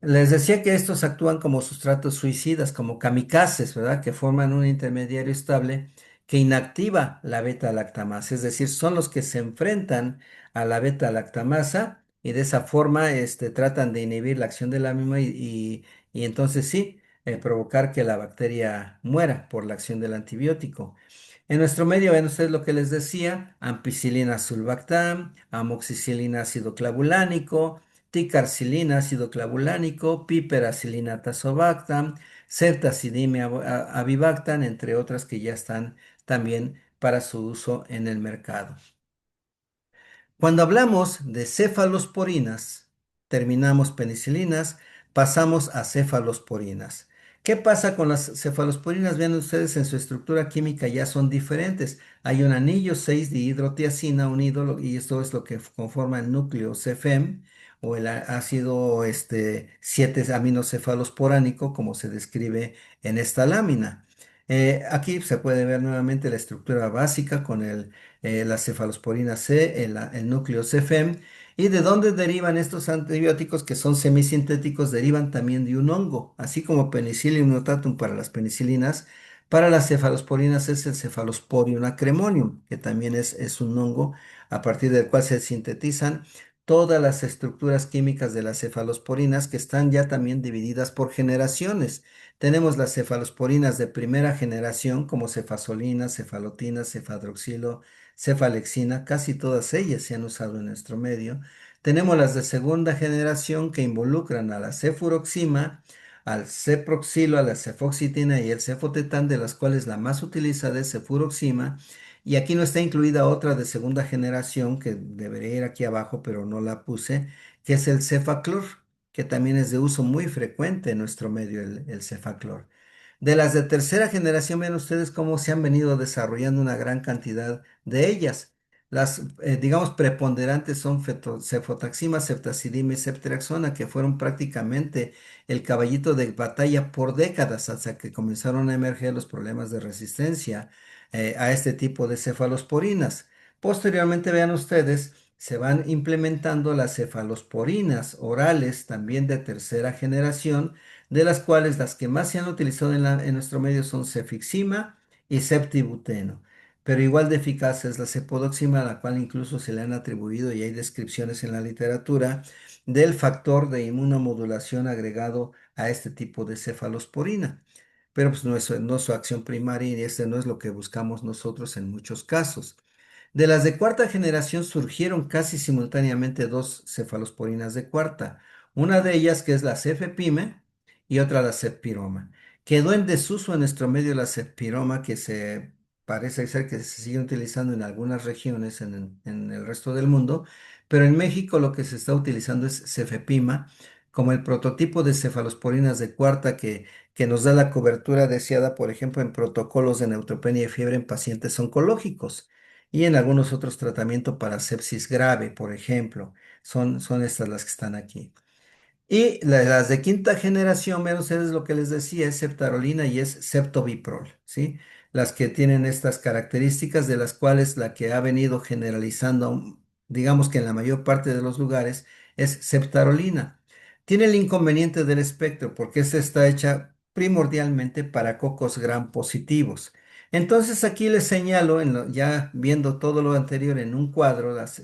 Les decía que estos actúan como sustratos suicidas, como kamikazes, ¿verdad? Que forman un intermediario estable que inactiva la beta-lactamasa, es decir, son los que se enfrentan a la beta-lactamasa y de esa forma tratan de inhibir la acción de la misma y entonces sí, provocar que la bacteria muera por la acción del antibiótico. En nuestro medio, ven ustedes lo que les decía, ampicilina sulbactam, amoxicilina ácido clavulánico, ticarcilina ácido clavulánico, piperacilina tazobactam, ceftazidime avibactam, entre otras que ya están también para su uso en el mercado. Cuando hablamos de cefalosporinas, terminamos penicilinas, pasamos a cefalosporinas. ¿Qué pasa con las cefalosporinas? Vean ustedes en su estructura química ya son diferentes. Hay un anillo 6 dihidrotiazina unido y esto es lo que conforma el núcleo CFEM o el ácido 7-aminocefalosporánico como se describe en esta lámina. Aquí se puede ver nuevamente la estructura básica con la cefalosporina C, el núcleo CFEM. ¿Y de dónde derivan estos antibióticos que son semisintéticos? Derivan también de un hongo, así como Penicillium notatum para las penicilinas. Para las cefalosporinas es el Cephalosporium acremonium, que también es un hongo a partir del cual se sintetizan todas las estructuras químicas de las cefalosporinas que están ya también divididas por generaciones. Tenemos las cefalosporinas de primera generación como cefazolina, cefalotina, cefadroxilo, cefalexina, casi todas ellas se han usado en nuestro medio. Tenemos las de segunda generación que involucran a la cefuroxima, al ceproxilo, a la cefoxitina y el cefotetán, de las cuales la más utilizada es cefuroxima. Y aquí no está incluida otra de segunda generación que debería ir aquí abajo, pero no la puse, que es el cefaclor, que también es de uso muy frecuente en nuestro medio, el cefaclor. De las de tercera generación, ven ustedes cómo se han venido desarrollando una gran cantidad de ellas. Las, digamos, preponderantes son cefotaxima, ceftazidime y ceftriaxona, que fueron prácticamente el caballito de batalla por décadas hasta que comenzaron a emerger los problemas de resistencia a este tipo de cefalosporinas. Posteriormente, vean ustedes, se van implementando las cefalosporinas orales, también de tercera generación, de las cuales las que más se han utilizado en nuestro medio son cefixima y septibuteno. Pero igual de eficaz es la cepodoxima, a la cual incluso se le han atribuido y hay descripciones en la literatura del factor de inmunomodulación agregado a este tipo de cefalosporina. Pero pues no es su acción primaria y este no es lo que buscamos nosotros en muchos casos. De las de cuarta generación surgieron casi simultáneamente dos cefalosporinas de cuarta. Una de ellas que es la cefepime y otra la cefpiroma. Quedó en desuso en nuestro medio la cefpiroma, que se parece ser que se sigue utilizando en algunas regiones en el resto del mundo, pero en México lo que se está utilizando es cefepima como el prototipo de cefalosporinas de cuarta que nos da la cobertura deseada, por ejemplo, en protocolos de neutropenia y fiebre en pacientes oncológicos y en algunos otros tratamientos para sepsis grave, por ejemplo. Son estas las que están aquí. Y las de quinta generación, vean ustedes lo que les decía, es septarolina y es ceftobiprol, ¿sí? Las que tienen estas características de las cuales la que ha venido generalizando, digamos que en la mayor parte de los lugares, es septarolina. Tiene el inconveniente del espectro porque esta está hecha primordialmente para cocos gram positivos. Entonces aquí les señalo, ya viendo todo lo anterior en un cuadro, las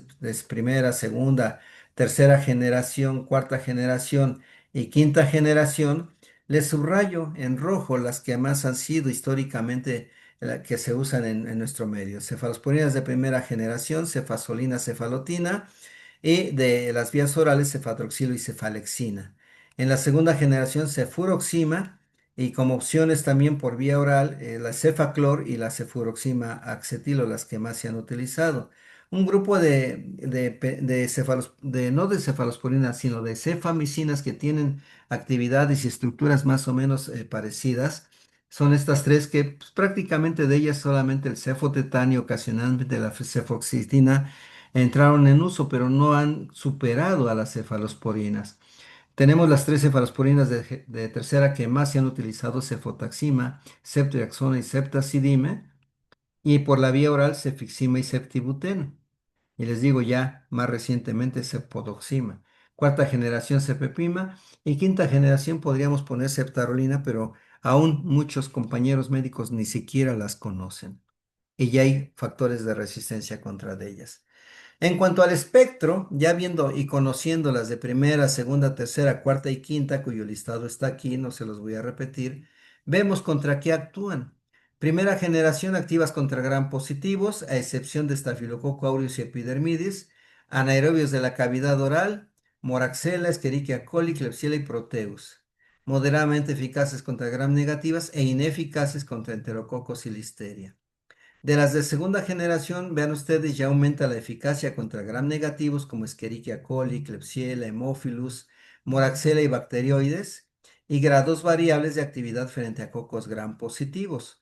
primera, segunda, tercera generación, cuarta generación y quinta generación, les subrayo en rojo las que más han sido históricamente que se usan en nuestro medio. Cefalosporinas de primera generación, cefazolina, cefalotina y de las vías orales, cefadroxilo y cefalexina. En la segunda generación, cefuroxima y como opciones también por vía oral, la cefaclor y la cefuroxima acetilo, las que más se han utilizado. Un grupo no de cefalosporinas, sino de cefamicinas que tienen actividades y estructuras más o menos parecidas. Son estas tres que pues, prácticamente de ellas solamente el cefotetán y ocasionalmente la cefoxitina entraron en uso, pero no han superado a las cefalosporinas. Tenemos las tres cefalosporinas de tercera que más se han utilizado, cefotaxima, ceftriaxona y ceftazidime, y por la vía oral cefixima y ceftibuteno. Y les digo ya más recientemente cepodoxima. Cuarta generación cefepima y quinta generación podríamos poner ceftarolina, pero aún muchos compañeros médicos ni siquiera las conocen. Y ya hay factores de resistencia contra de ellas. En cuanto al espectro, ya viendo y conociendo las de primera, segunda, tercera, cuarta y quinta, cuyo listado está aquí, no se los voy a repetir, vemos contra qué actúan. Primera generación activas contra gram positivos, a excepción de Staphylococcus aureus y Epidermidis, anaerobios de la cavidad oral, Moraxella, Escherichia coli, Klebsiella y Proteus. Moderadamente eficaces contra gram negativas e ineficaces contra enterococos y listeria. De las de segunda generación, vean ustedes, ya aumenta la eficacia contra gram negativos como Escherichia coli, Klebsiella, Haemophilus, Moraxella y bacterioides, y grados variables de actividad frente a cocos gram positivos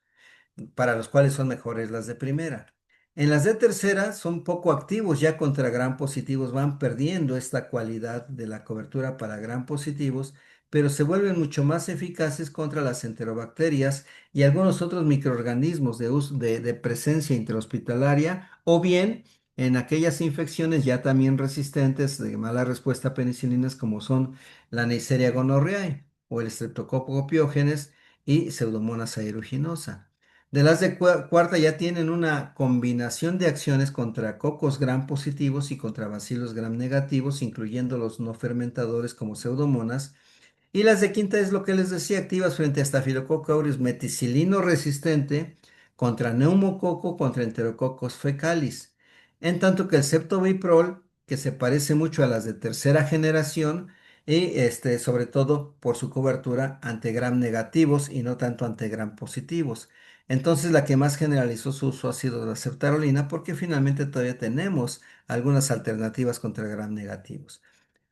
para los cuales son mejores las de primera. En las de tercera son poco activos ya contra gram positivos, van perdiendo esta cualidad de la cobertura para gram positivos, pero se vuelven mucho más eficaces contra las enterobacterias y algunos otros microorganismos de presencia intrahospitalaria o bien en aquellas infecciones ya también resistentes de mala respuesta a penicilinas como son la Neisseria gonorrhoeae o el Streptococcus pyogenes y Pseudomonas aeruginosa. De las de cuarta ya tienen una combinación de acciones contra cocos gram positivos y contra bacilos gram negativos, incluyendo los no fermentadores como pseudomonas. Y las de quinta es lo que les decía, activas frente a Staphylococcus aureus meticilino resistente, contra neumococo, contra enterococos fecalis. En tanto que el ceftobiprol, que se parece mucho a las de tercera generación, y sobre todo por su cobertura ante gram negativos y no tanto ante gram positivos. Entonces la que más generalizó su uso ha sido la ceftarolina porque finalmente todavía tenemos algunas alternativas contra gram negativos.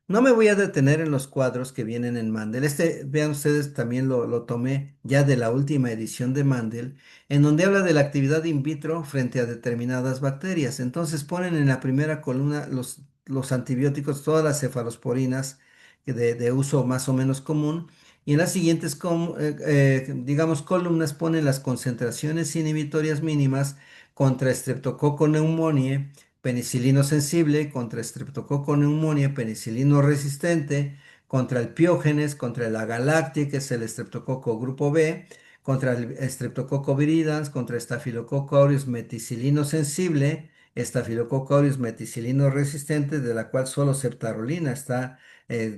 No me voy a detener en los cuadros que vienen en Mandel. Vean ustedes, también lo tomé ya de la última edición de Mandel, en donde habla de la actividad in vitro frente a determinadas bacterias. Entonces ponen en la primera columna los antibióticos, todas las cefalosporinas de uso más o menos común, y en las siguientes, digamos, columnas ponen las concentraciones inhibitorias mínimas contra Streptococcus pneumoniae, penicilino sensible, contra Streptococcus pneumoniae, penicilino resistente, contra el Piógenes, contra el Agalacti, que es el Streptococcus grupo B, contra el Streptococcus viridans, contra Staphylococcus aureus meticilino sensible, Staphylococcus aureus meticilino resistente, de la cual solo Septarolina está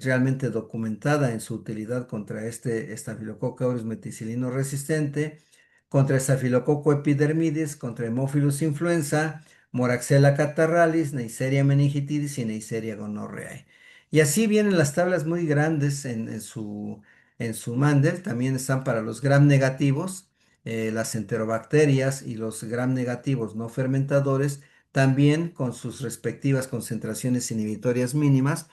realmente documentada en su utilidad contra este Staphylococcus aureus meticilino resistente, contra Staphylococcus epidermidis, contra Haemophilus influenza, Moraxella catarrhalis, Neisseria meningitidis y Neisseria gonorrhoeae. Y así vienen las tablas muy grandes en su Mandel. También están para los gram negativos, las enterobacterias y los gram negativos no fermentadores, también con sus respectivas concentraciones inhibitorias mínimas.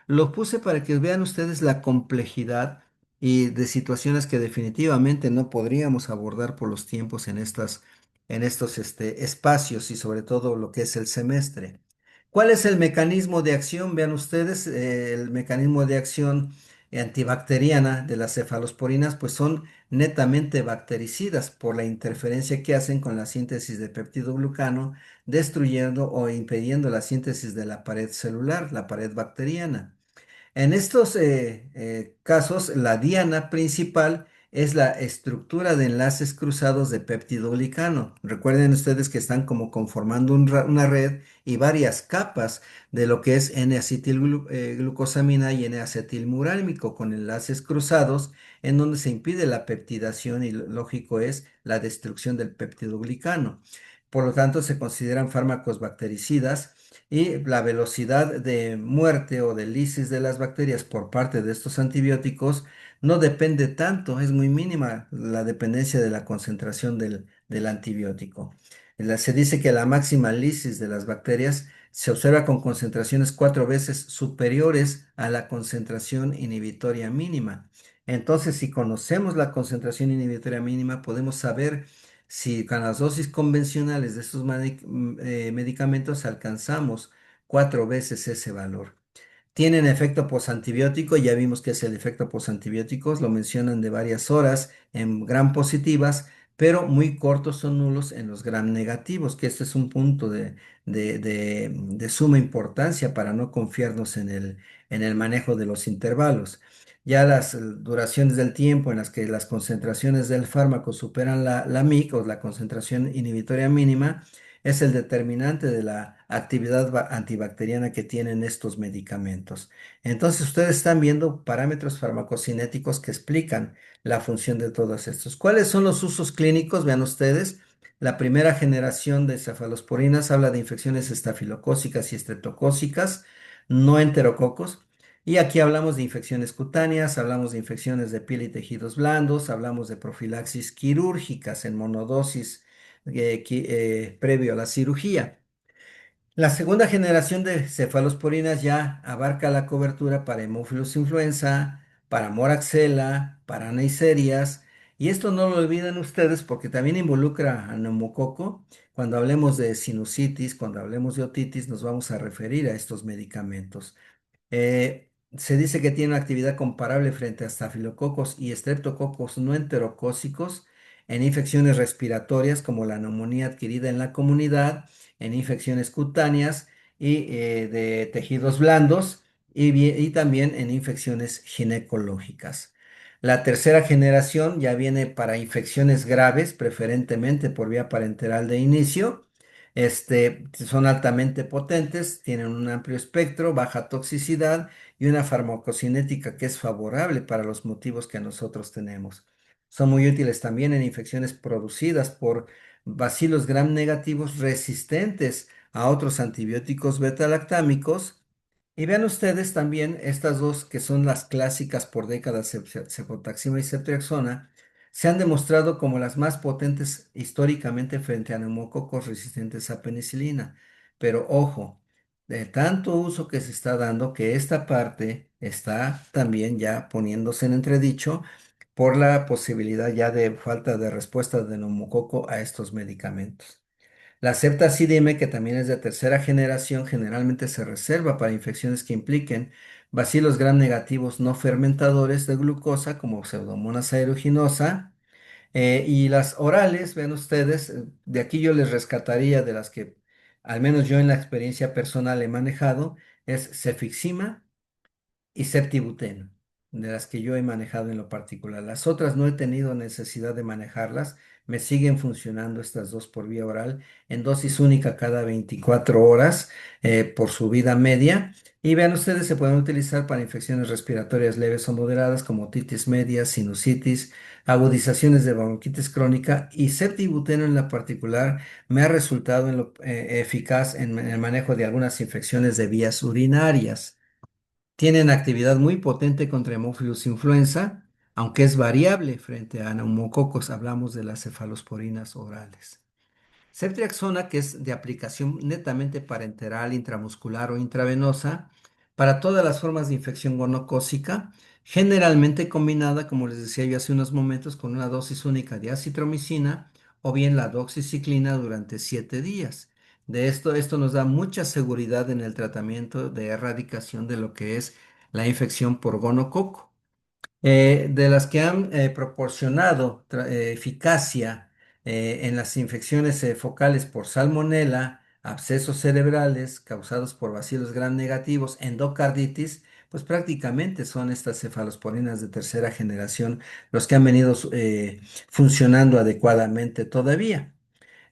Lo puse para que vean ustedes la complejidad y de situaciones que definitivamente no podríamos abordar por los tiempos en estos espacios y sobre todo lo que es el semestre. ¿Cuál es el mecanismo de acción? Vean ustedes, el mecanismo de acción antibacteriana de las cefalosporinas, pues son netamente bactericidas por la interferencia que hacen con la síntesis de peptidoglucano, destruyendo o impidiendo la síntesis de la pared celular, la pared bacteriana. En estos casos, la diana principal es la estructura de enlaces cruzados de peptidoglicano. Recuerden ustedes que están como conformando una red y varias capas de lo que es N-acetilglucosamina y N-acetilmurálmico con enlaces cruzados en donde se impide la peptidación y lógico es la destrucción del peptidoglicano. Por lo tanto, se consideran fármacos bactericidas y la velocidad de muerte o de lisis de las bacterias por parte de estos antibióticos no depende tanto, es muy mínima la dependencia de la concentración del antibiótico. Se dice que la máxima lisis de las bacterias se observa con concentraciones 4 veces superiores a la concentración inhibitoria mínima. Entonces, si conocemos la concentración inhibitoria mínima, podemos saber si con las dosis convencionales de estos medicamentos alcanzamos 4 veces ese valor. Tienen efecto posantibiótico, ya vimos que es el efecto posantibióticos, lo mencionan de varias horas en gram positivas, pero muy cortos o nulos en los gram negativos, que este es un punto de suma importancia para no confiarnos en el manejo de los intervalos. Ya las duraciones del tiempo en las que las concentraciones del fármaco superan la MIC o la concentración inhibitoria mínima, es el determinante de la actividad antibacteriana que tienen estos medicamentos. Entonces, ustedes están viendo parámetros farmacocinéticos que explican la función de todos estos. ¿Cuáles son los usos clínicos? Vean ustedes. La primera generación de cefalosporinas habla de infecciones estafilocócicas y estreptocócicas, no enterococos. Y aquí hablamos de infecciones cutáneas, hablamos de infecciones de piel y tejidos blandos, hablamos de profilaxis quirúrgicas en monodosis previo a la cirugía. La segunda generación de cefalosporinas ya abarca la cobertura para Haemophilus influenza, para Moraxella, para Neisseриas, y esto no lo olviden ustedes porque también involucra a neumococo. Cuando hablemos de sinusitis, cuando hablemos de otitis, nos vamos a referir a estos medicamentos. Se dice que tiene una actividad comparable frente a estafilococos y estreptococos no enterocócicos en infecciones respiratorias como la neumonía adquirida en la comunidad, en infecciones cutáneas y de tejidos blandos y también en infecciones ginecológicas. La tercera generación ya viene para infecciones graves, preferentemente por vía parenteral de inicio. Son altamente potentes, tienen un amplio espectro, baja toxicidad y una farmacocinética que es favorable para los motivos que nosotros tenemos. Son muy útiles también en infecciones producidas por bacilos gram negativos resistentes a otros antibióticos beta-lactámicos. Y vean ustedes también estas dos que son las clásicas por décadas, cefotaxima y ceftriaxona, se han demostrado como las más potentes históricamente frente a neumococos resistentes a penicilina. Pero ojo, de tanto uso que se está dando que esta parte está también ya poniéndose en entredicho por la posibilidad ya de falta de respuesta de neumococo a estos medicamentos. La ceftazidime, que también es de tercera generación, generalmente se reserva para infecciones que impliquen bacilos gram negativos no fermentadores de glucosa, como Pseudomonas aeruginosa, y las orales, ven ustedes, de aquí yo les rescataría de las que al menos yo en la experiencia personal he manejado, es cefixima y septibuteno, de las que yo he manejado en lo particular. Las otras no he tenido necesidad de manejarlas, me siguen funcionando estas dos por vía oral en dosis única cada 24 horas por su vida media. Y vean ustedes, se pueden utilizar para infecciones respiratorias leves o moderadas como otitis media, sinusitis, agudizaciones de bronquitis crónica y septibuteno en la particular me ha resultado eficaz en el manejo de algunas infecciones de vías urinarias. Tienen actividad muy potente contra Haemophilus influenza, aunque es variable frente a neumococos. Hablamos de las cefalosporinas orales. Ceftriaxona, que es de aplicación netamente parenteral, intramuscular o intravenosa, para todas las formas de infección gonocócica, generalmente combinada, como les decía yo hace unos momentos, con una dosis única de acitromicina o bien la doxiciclina durante 7 días. Esto nos da mucha seguridad en el tratamiento de erradicación de lo que es la infección por gonococo. De las que han proporcionado eficacia en las infecciones focales por salmonela, abscesos cerebrales causados por bacilos gram negativos, endocarditis, pues prácticamente son estas cefalosporinas de tercera generación los que han venido funcionando adecuadamente todavía.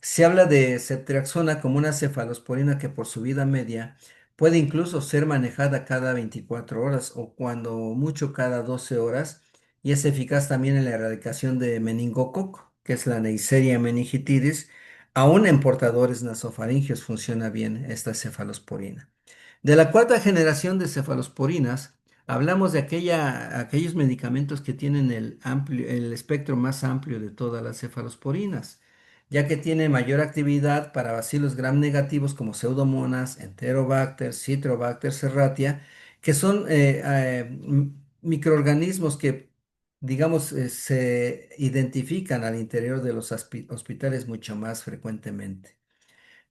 Se habla de ceftriaxona como una cefalosporina que por su vida media puede incluso ser manejada cada 24 horas o cuando mucho cada 12 horas y es eficaz también en la erradicación de meningococo, que es la Neisseria meningitidis. Aún en portadores nasofaringios funciona bien esta cefalosporina. De la cuarta generación de cefalosporinas, hablamos de aquellos medicamentos que tienen el espectro más amplio de todas las cefalosporinas, ya que tiene mayor actividad para bacilos gram negativos como Pseudomonas, Enterobacter, Citrobacter serratia, que son microorganismos que, digamos, se identifican al interior de los hospitales mucho más frecuentemente.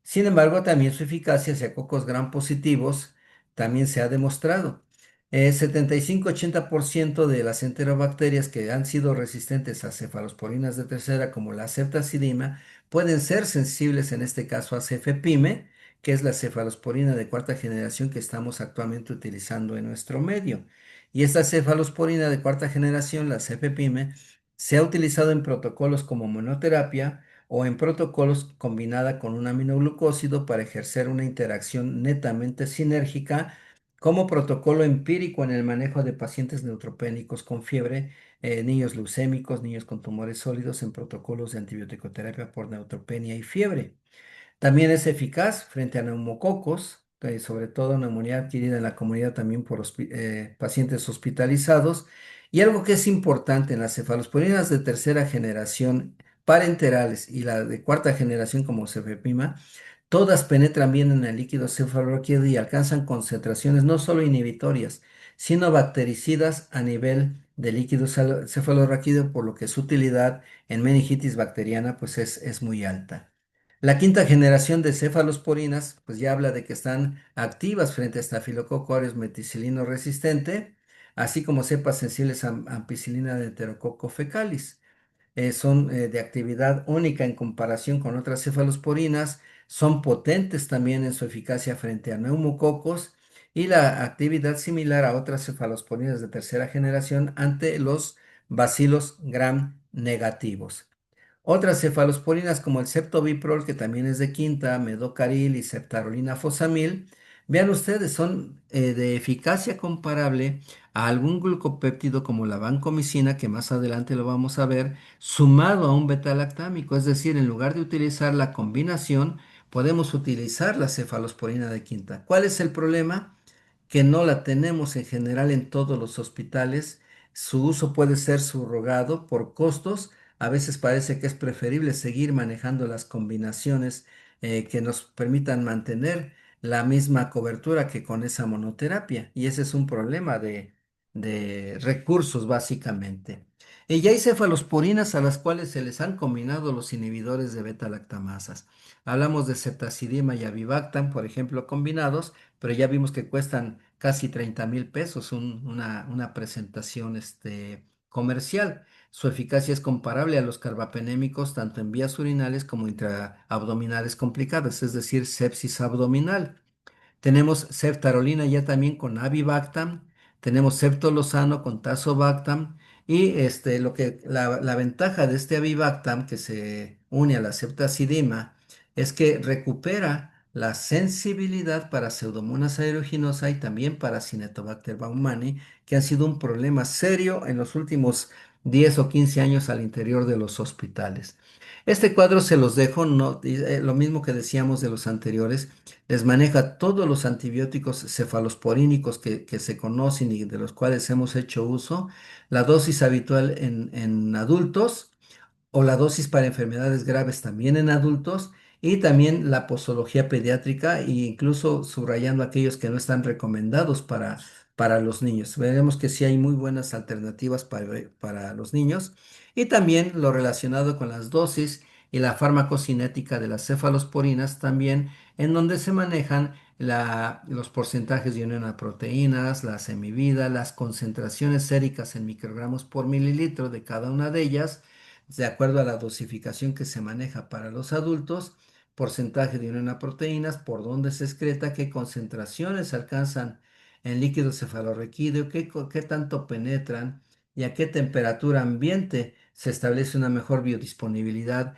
Sin embargo, también su eficacia hacia cocos gram positivos también se ha demostrado. 75-80% de las enterobacterias que han sido resistentes a cefalosporinas de tercera, como la ceftazidima, pueden ser sensibles en este caso a cefepime, que es la cefalosporina de cuarta generación que estamos actualmente utilizando en nuestro medio. Y esta cefalosporina de cuarta generación, la cefepime, se ha utilizado en protocolos como monoterapia o en protocolos combinada con un aminoglucósido para ejercer una interacción netamente sinérgica como protocolo empírico en el manejo de pacientes neutropénicos con fiebre, niños leucémicos, niños con tumores sólidos en protocolos de antibiótico-terapia por neutropenia y fiebre. También es eficaz frente a neumococos, sobre todo neumonía adquirida en la comunidad también por pacientes hospitalizados. Y algo que es importante en las cefalosporinas de tercera generación parenterales y la de cuarta generación como cefepima, todas penetran bien en el líquido cefalorraquídeo y alcanzan concentraciones no solo inhibitorias, sino bactericidas a nivel de líquido cefalorraquídeo, por lo que su utilidad en meningitis bacteriana pues es muy alta. La quinta generación de cefalosporinas, pues ya habla de que están activas frente a Staphylococcus aureus meticilino resistente, así como cepas sensibles a ampicilina de Enterococcus fecalis. Son de actividad única en comparación con otras cefalosporinas, son potentes también en su eficacia frente a neumococos y la actividad similar a otras cefalosporinas de tercera generación ante los bacilos gram negativos. Otras cefalosporinas como el ceftobiprol, que también es de quinta, medocaril y ceftazolina fosamil, vean ustedes, son de eficacia comparable a algún glucopéptido como la vancomicina, que más adelante lo vamos a ver, sumado a un beta-lactámico. Es decir, en lugar de utilizar la combinación, podemos utilizar la cefalosporina de quinta. ¿Cuál es el problema? Que no la tenemos en general en todos los hospitales. Su uso puede ser subrogado por costos. A veces parece que es preferible seguir manejando las combinaciones que nos permitan mantener la misma cobertura que con esa monoterapia. Y ese es un problema de recursos, básicamente. Y ya hay cefalosporinas a las cuales se les han combinado los inhibidores de beta-lactamasas. Hablamos de ceftazidima y avibactam, por ejemplo, combinados, pero ya vimos que cuestan casi 30,000 pesos una presentación comercial. Su eficacia es comparable a los carbapenémicos tanto en vías urinarias como intraabdominales complicadas, es decir, sepsis abdominal. Tenemos ceftarolina ya también con avibactam, tenemos ceftolozano con tazobactam y la ventaja de este avibactam que se une a la ceftazidima es que recupera la sensibilidad para Pseudomonas aeruginosa y también para Cinetobacter baumannii, que han sido un problema serio en los últimos 10 o 15 años al interior de los hospitales. Este cuadro se los dejo, no, lo mismo que decíamos de los anteriores, les maneja todos los antibióticos cefalosporínicos que se conocen y de los cuales hemos hecho uso, la dosis habitual en adultos o la dosis para enfermedades graves también en adultos y también la posología pediátrica e incluso subrayando aquellos que no están recomendados para los niños. Veremos que sí hay muy buenas alternativas para los niños y también lo relacionado con las dosis y la farmacocinética de las cefalosporinas también en donde se manejan los porcentajes de unión a proteínas, la semivida, las concentraciones séricas en microgramos por mililitro de cada una de ellas de acuerdo a la dosificación que se maneja para los adultos, porcentaje de unión a proteínas, por dónde se excreta, qué concentraciones alcanzan en líquido cefalorraquídeo, qué tanto penetran y a qué temperatura ambiente se establece una mejor biodisponibilidad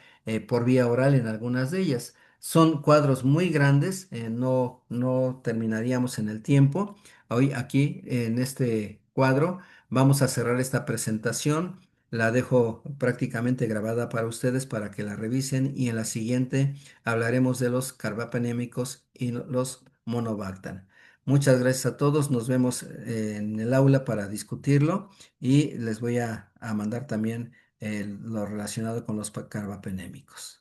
por vía oral en algunas de ellas. Son cuadros muy grandes, no terminaríamos en el tiempo. Hoy aquí en este cuadro vamos a cerrar esta presentación. La dejo prácticamente grabada para ustedes para que la revisen y en la siguiente hablaremos de los carbapenémicos y los monobactam. Muchas gracias a todos. Nos vemos en el aula para discutirlo y les voy a mandar también lo relacionado con los carbapenémicos.